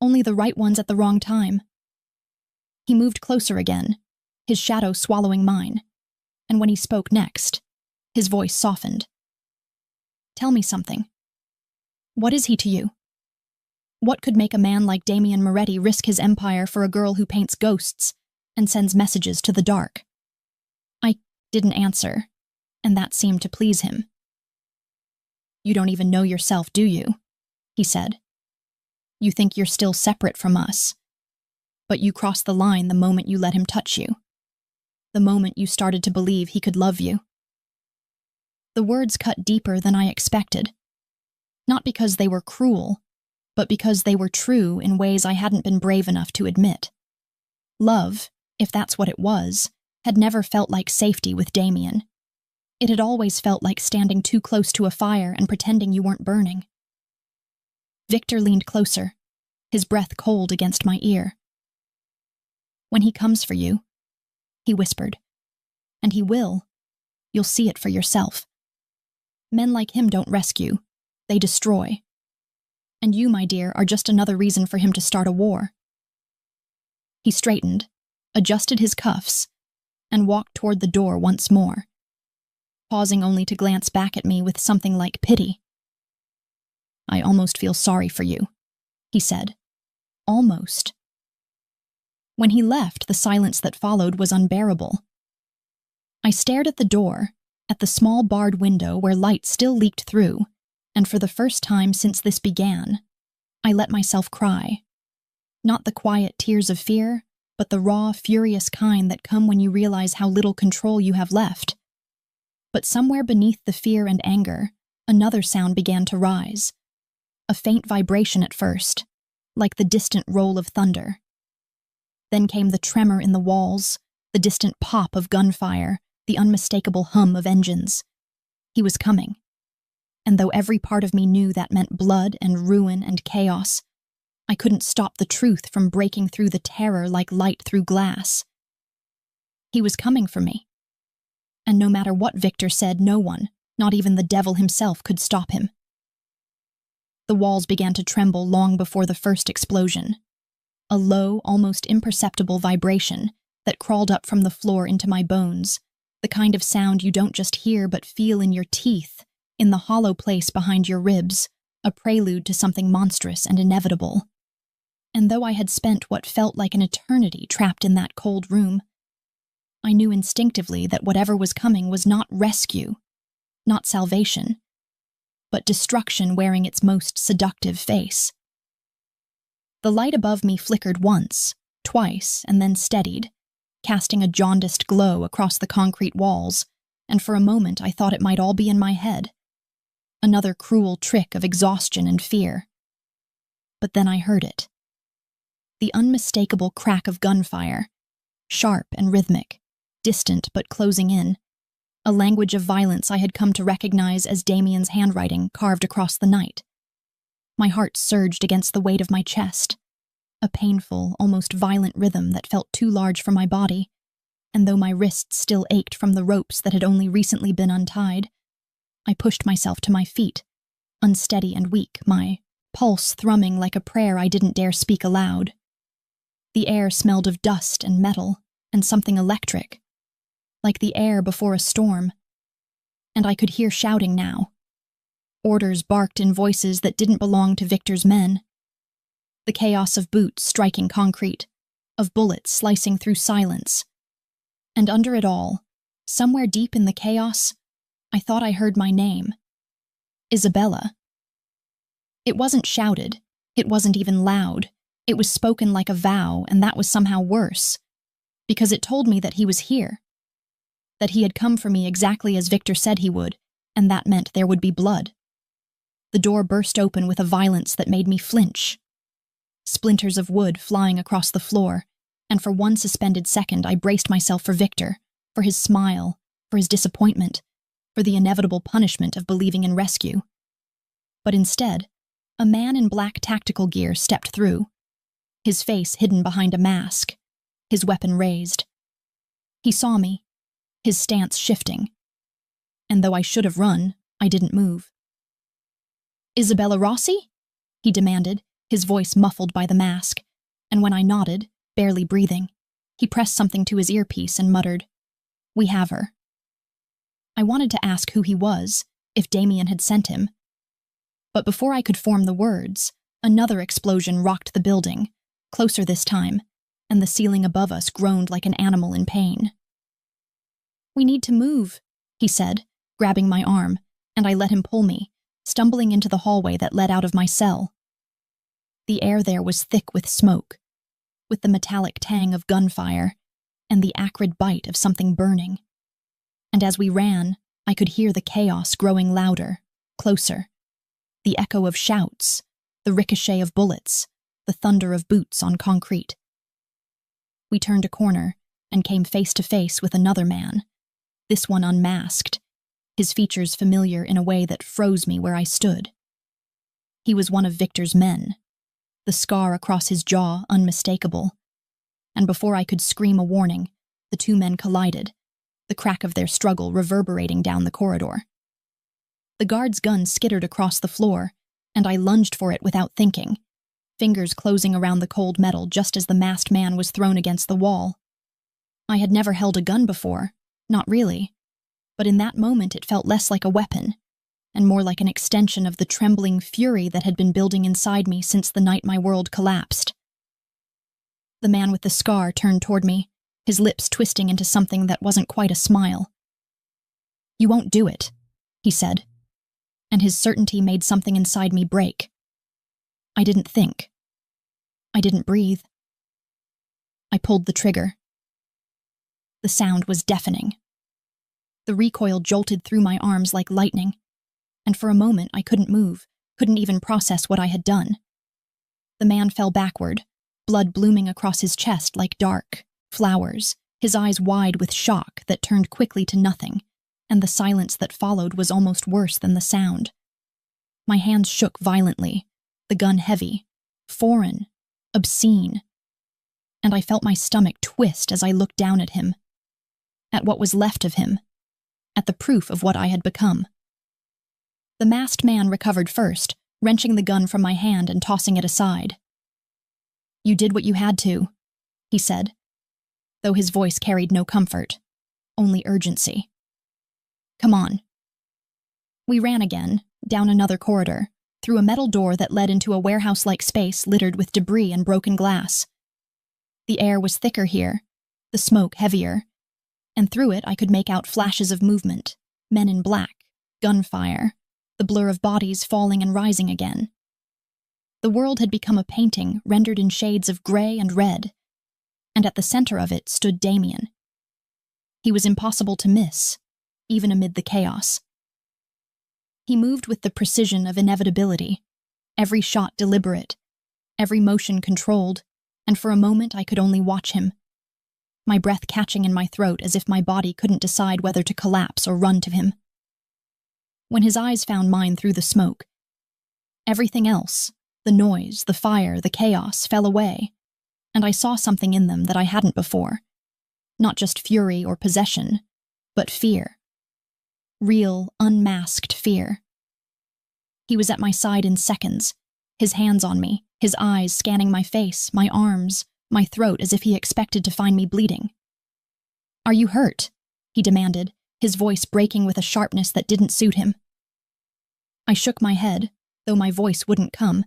Only the right ones at the wrong time." He moved closer again, his shadow swallowing mine, and when he spoke next, his voice softened. "Tell me something. What is he to you? What could make a man like Damien Moretti risk his empire for a girl who paints ghosts and sends messages to the dark?" I didn't answer, and that seemed to please him. "You don't even know yourself, do you?" he said. "You think you're still separate from us, but you crossed the line the moment you let him touch you, the moment you started to believe he could love you." The words cut deeper than I expected, not because they were cruel, but because they were true in ways I hadn't been brave enough to admit. Love, if that's what it was, had never felt like safety with Damien. It had always felt like standing too close to a fire and pretending you weren't burning. Victor leaned closer, his breath cold against my ear. "When he comes for you," he whispered, "and he will, you'll see it for yourself. Men like him don't rescue, they destroy. And you, my dear, are just another reason for him to start a war." He straightened, adjusted his cuffs, and walked toward the door once more, pausing only to glance back at me with something like pity. "I almost feel sorry for you," he said. Almost. When he left, the silence that followed was unbearable. I stared at the door, at the small barred window where light still leaked through, and for the first time since this began, I let myself cry. Not the quiet tears of fear, but the raw, furious kind that come when you realize how little control you have left. But somewhere beneath the fear and anger, another sound began to rise. A faint vibration at first, like the distant roll of thunder. Then came the tremor in the walls, the distant pop of gunfire, the unmistakable hum of engines. He was coming. And though every part of me knew that meant blood and ruin and chaos, I couldn't stop the truth from breaking through the terror like light through glass. He was coming for me. And no matter what Victor said, no one, not even the devil himself, could stop him. The walls began to tremble long before the first explosion. A low, almost imperceptible vibration that crawled up from the floor into my bones, the kind of sound you don't just hear but feel in your teeth, in the hollow place behind your ribs, a prelude to something monstrous and inevitable. And though I had spent what felt like an eternity trapped in that cold room, I knew instinctively that whatever was coming was not rescue, not salvation, but destruction wearing its most seductive face. The light above me flickered once, twice, and then steadied, casting a jaundiced glow across the concrete walls, and for a moment I thought it might all be in my head. Another cruel trick of exhaustion and fear. But then I heard it. The unmistakable crack of gunfire, sharp and rhythmic, distant but closing in, a language of violence I had come to recognize as Damien's handwriting carved across the night. My heart surged against the weight of my chest, a painful, almost violent rhythm that felt too large for my body, and though my wrists still ached from the ropes that had only recently been untied, I pushed myself to my feet, unsteady and weak, my pulse thrumming like a prayer I didn't dare speak aloud. The air smelled of dust and metal and something electric, like the air before a storm, and I could hear shouting now. Orders barked in voices that didn't belong to Victor's men. The chaos of boots striking concrete, of bullets slicing through silence. And under it all, somewhere deep in the chaos, I thought I heard my name. Isabella. It wasn't shouted, it wasn't even loud, it was spoken like a vow, and that was somehow worse, because it told me that he was here, that he had come for me exactly as Victor said he would, and that meant there would be blood. The door burst open with a violence that made me flinch. Splinters of wood flying across the floor, and for one suspended second I braced myself for Victor, for his smile, for his disappointment, for the inevitable punishment of believing in rescue. But instead, a man in black tactical gear stepped through, his face hidden behind a mask, his weapon raised. He saw me, his stance shifting, and though I should have run, I didn't move. "Isabella Rossi?" he demanded, his voice muffled by the mask, and when I nodded, barely breathing, he pressed something to his earpiece and muttered, "We have her." I wanted to ask who he was, if Damien had sent him. But before I could form the words, another explosion rocked the building, closer this time, and the ceiling above us groaned like an animal in pain. "We need to move," he said, grabbing my arm, and I let him pull me, stumbling into the hallway that led out of my cell. The air there was thick with smoke, with the metallic tang of gunfire, and the acrid bite of something burning. And as we ran, I could hear the chaos growing louder, closer. The echo of shouts, the ricochet of bullets, the thunder of boots on concrete. We turned a corner and came face to face with another man, this one unmasked, his features familiar in a way that froze me where I stood. He was one of Victor's men, the scar across his jaw unmistakable, and before I could scream a warning, the two men collided, the crack of their struggle reverberating down the corridor. The guard's gun skittered across the floor, and I lunged for it without thinking, fingers closing around the cold metal just as the masked man was thrown against the wall. I had never held a gun before, not really, but in that moment it felt less like a weapon, and more like an extension of the trembling fury that had been building inside me since the night my world collapsed. The man with the scar turned toward me, his lips twisting into something that wasn't quite a smile. "You won't do it," he said, and his certainty made something inside me break. I didn't think. I didn't breathe. I pulled the trigger. The sound was deafening. The recoil jolted through my arms like lightning, and for a moment I couldn't move, couldn't even process what I had done. The man fell backward, blood blooming across his chest like dark flowers, his eyes wide with shock that turned quickly to nothing, and the silence that followed was almost worse than the sound. My hands shook violently, the gun heavy, foreign, obscene, and I felt my stomach twist as I looked down at him, at what was left of him, at the proof of what I had become. The masked man recovered first, wrenching the gun from my hand and tossing it aside. "You did what you had to," he said, though his voice carried no comfort, only urgency. "Come on." We ran again, down another corridor, through a metal door that led into a warehouse-like space littered with debris and broken glass. The air was thicker here, the smoke heavier, and through it I could make out flashes of movement, men in black, gunfire, the blur of bodies falling and rising again. The world had become a painting rendered in shades of gray and red, and at the center of it stood Damien. He was impossible to miss, even amid the chaos. He moved with the precision of inevitability, every shot deliberate, every motion controlled, and for a moment I could only watch him. my breath catching in my throat as if my body couldn't decide whether to collapse or run to him. When his eyes found mine through the smoke, everything else, the noise, the fire, the chaos, fell away, and I saw something in them that I hadn't before. Not just fury or possession, but fear. Real, unmasked fear. He was at my side in seconds, his hands on me, his eyes scanning my face, my arms, my throat as if he expected to find me bleeding. "Are you hurt?" he demanded, his voice breaking with a sharpness that didn't suit him. I shook my head, though my voice wouldn't come,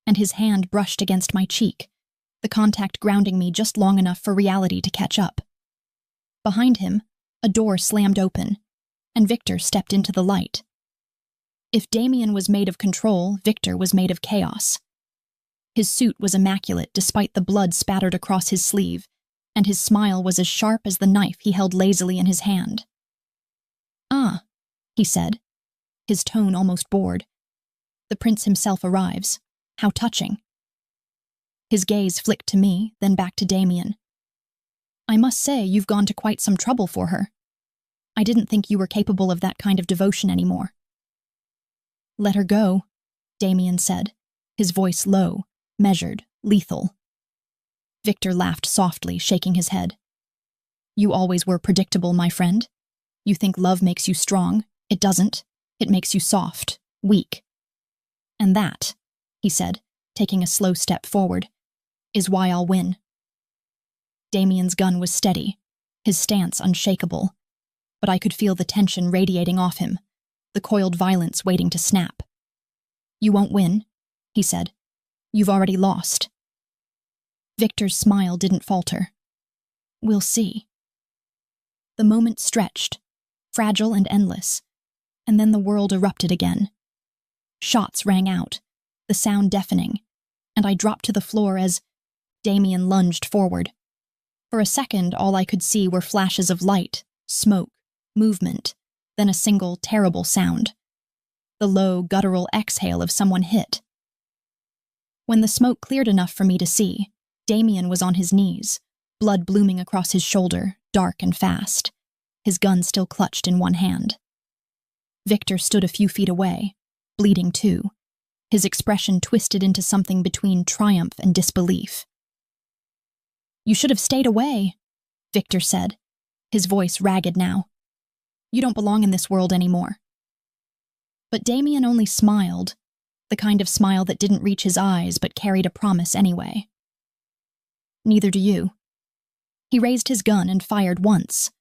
and his hand brushed against my cheek, the contact grounding me just long enough for reality to catch up. Behind him, a door slammed open, and Victor stepped into the light. If Damien was made of control, Victor was made of chaos. His suit was immaculate despite the blood spattered across his sleeve, and his smile was as sharp as the knife he held lazily in his hand. "Ah," he said, his tone almost bored. "The prince himself arrives. How touching." His gaze flicked to me, then back to Damien. "I must say you've gone to quite some trouble for her. I didn't think you were capable of that kind of devotion anymore." "Let her go," Damien said, his voice low, measured, lethal. Victor laughed softly, shaking his head. "You always were predictable, my friend. You think love makes you strong. It doesn't. It makes you soft, weak. And that," he said, taking a slow step forward, "is why I'll win." Damien's gun was steady, his stance unshakable, but I could feel the tension radiating off him, the coiled violence waiting to snap. "You won't win," he said. "You've already lost." Victor's smile didn't falter. "We'll see." The moment stretched, fragile and endless, and then the world erupted again. Shots rang out, the sound deafening, and I dropped to the floor as Damien lunged forward. For a second, all I could see were flashes of light, smoke, movement, then a single, terrible sound. The low, guttural exhale of someone hit. When the smoke cleared enough for me to see, Damien was on his knees, blood blooming across his shoulder, dark and fast, his gun still clutched in one hand. Victor stood a few feet away, bleeding too, his expression twisted into something between triumph and disbelief. "You should have stayed away," Victor said, his voice ragged now. "You don't belong in this world anymore." But Damien only smiled, the kind of smile that didn't reach his eyes but carried a promise anyway. "Neither do you." He raised his gun and fired once.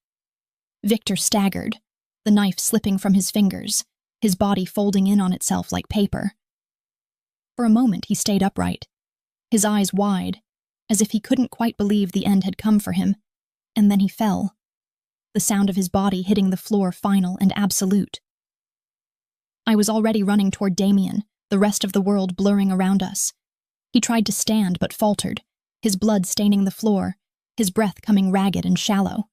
Victor staggered, the knife slipping from his fingers, his body folding in on itself like paper. For a moment he stayed upright, his eyes wide, as if he couldn't quite believe the end had come for him, and then he fell, the sound of his body hitting the floor final and absolute. I was already running toward Damien, the rest of the world blurring around us. He tried to stand but faltered, his blood staining the floor, his breath coming ragged and shallow.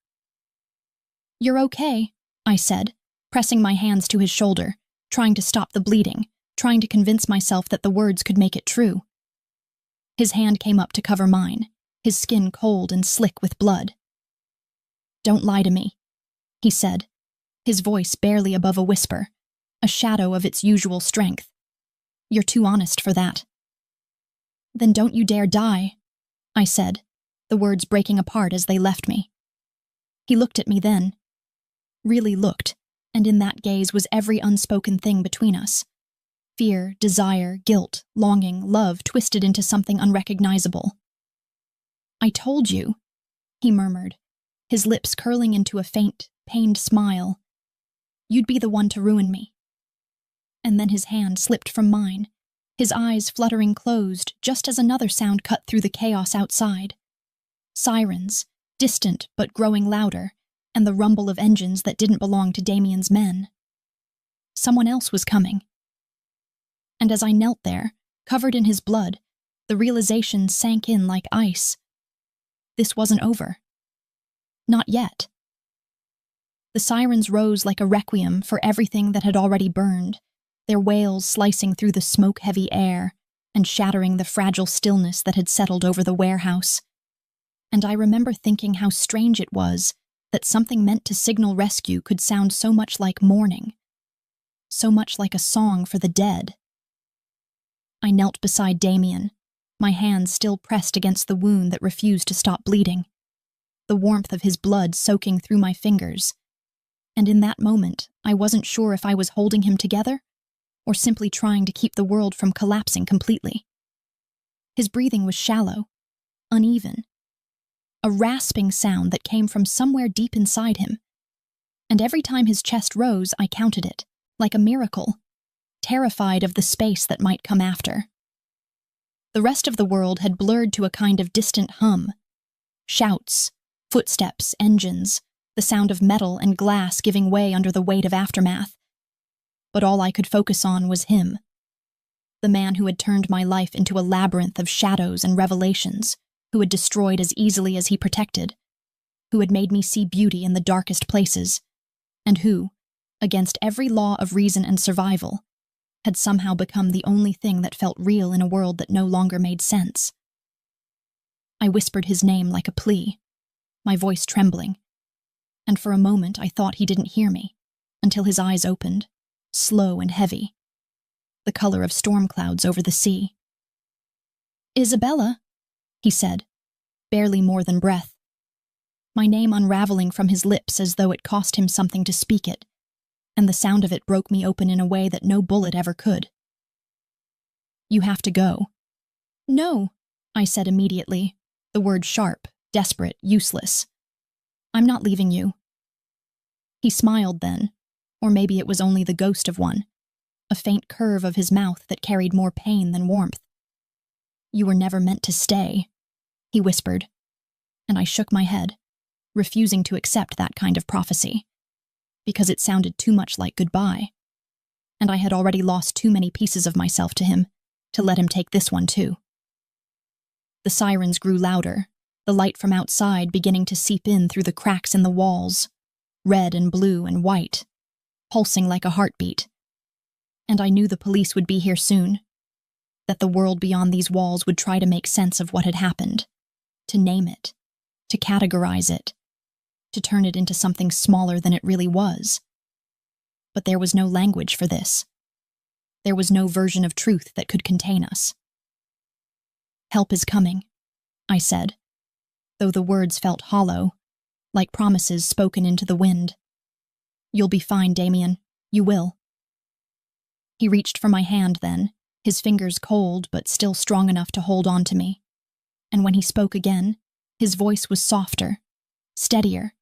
"You're okay," I said, pressing my hands to his shoulder, trying to stop the bleeding, trying to convince myself that the words could make it true. His hand came up to cover mine, his skin cold and slick with blood. "Don't lie to me," he said, his voice barely above a whisper, a shadow of its usual strength. "You're too honest for that." "Then don't you dare die," I said, the words breaking apart as they left me. He looked at me then. Really looked, and in that gaze was every unspoken thing between us. Fear, desire, guilt, longing, love twisted into something unrecognizable. "I told you," he murmured, his lips curling into a faint, pained smile. "You'd be the one to ruin me." And then his hand slipped from mine, his eyes fluttering closed just as another sound cut through the chaos outside. Sirens, distant but growing louder, and the rumble of engines that didn't belong to Damien's men. Someone else was coming. And as I knelt there, covered in his blood, the realization sank in like ice. This wasn't over. Not yet. The sirens rose like a requiem for everything that had already burned, their wails slicing through the smoke-heavy air and shattering the fragile stillness that had settled over the warehouse. and I remember thinking how strange it was that something meant to signal rescue could sound so much like mourning, so much like a song for the dead. I knelt beside Damien, my hands still pressed against the wound that refused to stop bleeding, the warmth of his blood soaking through my fingers, and in that moment I wasn't sure if I was holding him together or simply trying to keep the world from collapsing completely. His breathing was shallow, uneven, a rasping sound that came from somewhere deep inside him, and every time his chest rose I counted it, like a miracle, terrified of the space that might come after. The rest of the world had blurred to a kind of distant hum. Shouts, footsteps, engines, the sound of metal and glass giving way under the weight of aftermath. But all I could focus on was him, the man who had turned my life into a labyrinth of shadows and revelations, who had destroyed as easily as he protected, who had made me see beauty in the darkest places, and who, against every law of reason and survival, had somehow become the only thing that felt real in a world that no longer made sense. I whispered his name like a plea, my voice trembling, and for a moment I thought he didn't hear me, until his eyes opened, slow and heavy, the color of storm clouds over the sea. "Isabella," he said, barely more than breath, my name unraveling from his lips as though it cost him something to speak it, and the sound of it broke me open in a way that no bullet ever could. "You have to go." "No," I said immediately, the word sharp, desperate, useless. "I'm not leaving you." He smiled then, or maybe it was only the ghost of one, a faint curve of his mouth that carried more pain than warmth. "You were never meant to stay," he whispered, and I shook my head, refusing to accept that kind of prophecy, because it sounded too much like goodbye, and I had already lost too many pieces of myself to him to let him take this one too. The sirens grew louder, the light from outside beginning to seep in through the cracks in the walls, red and blue and white, pulsing like a heartbeat. And I knew the police would be here soon, that the world beyond these walls would try to make sense of what had happened, to name it, to categorize it, to turn it into something smaller than it really was. But there was no language for this. There was no version of truth that could contain us. "Help is coming," I said, though the words felt hollow, like promises spoken into the wind. "You'll be fine, Damien. You will." He reached for my hand then, his fingers cold but still strong enough to hold on to me. And when he spoke again, his voice was softer, steadier,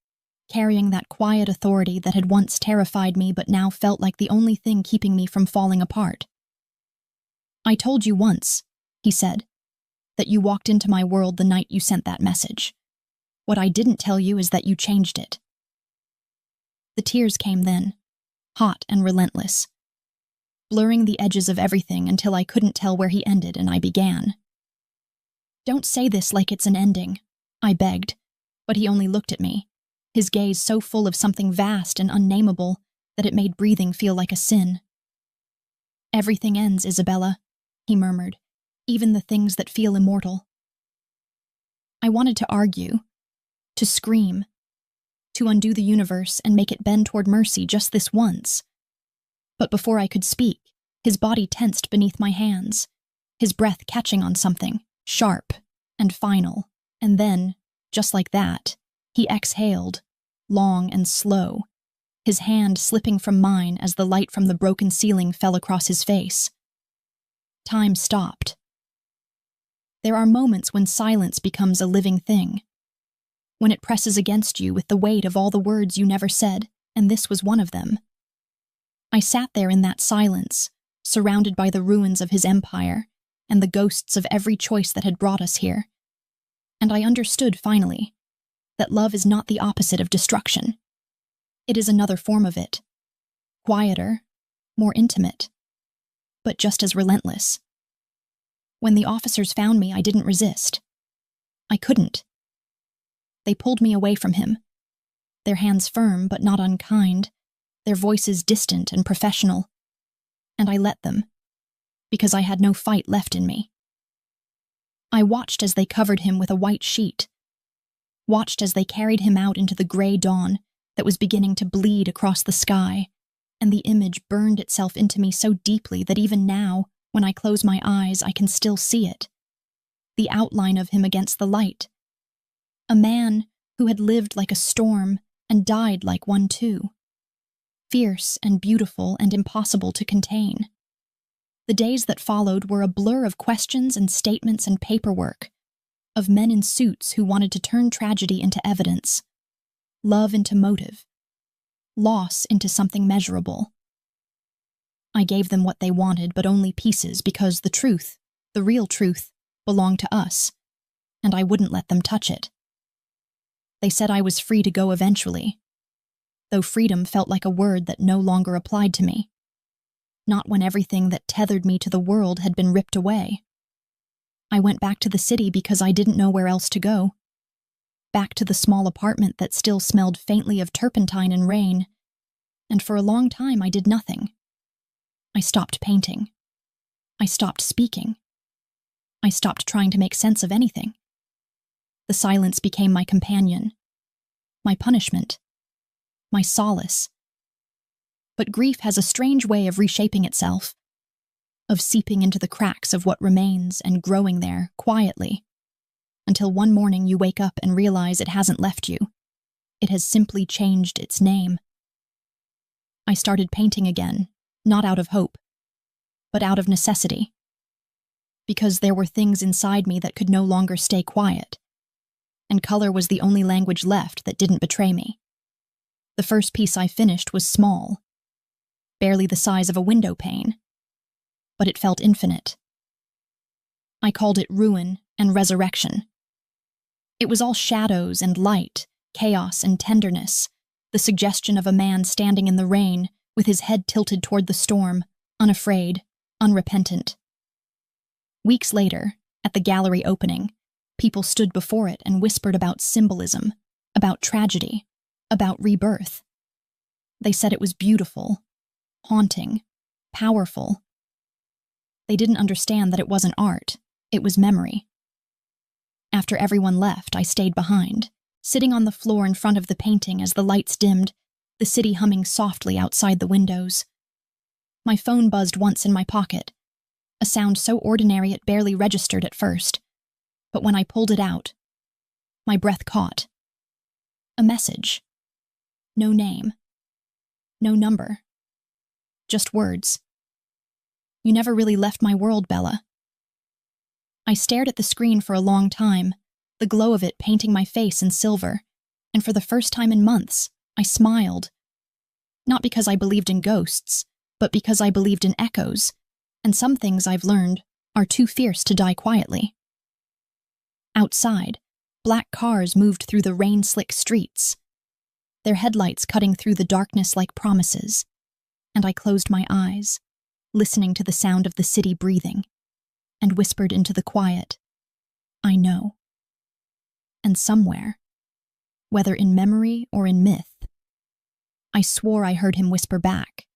carrying that quiet authority that had once terrified me but now felt like the only thing keeping me from falling apart. "I told you once," he said, "that you walked into my world the night you sent that message. What I didn't tell you is that you changed it." The tears came then, hot and relentless, blurring the edges of everything until I couldn't tell where he ended and I began. "Don't say this like it's an ending," I begged, but he only looked at me, his gaze so full of something vast and unnameable that it made breathing feel like a sin. "Everything ends, Isabella," he murmured, "even the things that feel immortal." I wanted to argue, to scream, to undo the universe and make it bend toward mercy just this once. But before I could speak, his body tensed beneath my hands, his breath catching on something, sharp and final, and then, just like that, he exhaled, long and slow, his hand slipping from mine as the light from the broken ceiling fell across his face. Time stopped. There are moments when silence becomes a living thing, when it presses against you with the weight of all the words you never said, and this was one of them. I sat there in that silence, surrounded by the ruins of his empire and the ghosts of every choice that had brought us here. And I understood, finally, that love is not the opposite of destruction. It is another form of it, quieter, more intimate, but just as relentless. When the officers found me, I didn't resist. I couldn't. They pulled me away from him, their hands firm but not unkind, their voices distant and professional, and I let them, because I had no fight left in me. I watched as they covered him with a white sheet, watched as they carried him out into the gray dawn that was beginning to bleed across the sky, and the image burned itself into me so deeply that even now, when I close my eyes, I can still see it. The outline of him against the light. A man who had lived like a storm and died like one too. Fierce and beautiful and impossible to contain. The days that followed were a blur of questions and statements and paperwork, of men in suits who wanted to turn tragedy into evidence, love into motive, loss into something measurable. I gave them what they wanted, but only pieces, because the truth, the real truth, belonged to us, and I wouldn't let them touch it. They said I was free to go eventually, though freedom felt like a word that no longer applied to me. Not when everything that tethered me to the world had been ripped away. I went back to the city because I didn't know where else to go. Back to the small apartment that still smelled faintly of turpentine and rain, and for a long time I did nothing. I stopped painting. I stopped speaking. I stopped trying to make sense of anything. The silence became my companion, my punishment, my solace. But grief has a strange way of reshaping itself, of seeping into the cracks of what remains and growing there quietly, until one morning you wake up and realize it hasn't left you. It has simply changed its name. I started painting again, not out of hope, but out of necessity. Because there were things inside me that could no longer stay quiet, and color was the only language left that didn't betray me. The first piece I finished was small, barely the size of a window pane, but it felt infinite. I called it Ruin and Resurrection. It was all shadows and light, chaos and tenderness, the suggestion of a man standing in the rain, with his head tilted toward the storm, unafraid, unrepentant. Weeks later, at the gallery opening, people stood before it and whispered about symbolism, about tragedy, about rebirth. They said it was beautiful, haunting, powerful. They didn't understand that it wasn't art, it was memory. After everyone left, I stayed behind, sitting on the floor in front of the painting as the lights dimmed, the city humming softly outside the windows. My phone buzzed once in my pocket, a sound so ordinary it barely registered at first. But when I pulled it out, my breath caught. A message. No name. No number. Just words. You never really left my world, Bella. I stared at the screen for a long time, the glow of it painting my face in silver, and for the first time in months, I smiled. Not because I believed in ghosts, but because I believed in echoes, and some things I've learned are too fierce to die quietly. Outside, black cars moved through the rain-slick streets, their headlights cutting through the darkness like promises, and I closed my eyes, listening to the sound of the city breathing, and whispered into the quiet, I know. And somewhere, whether in memory or in myth, I swore I heard him whisper back,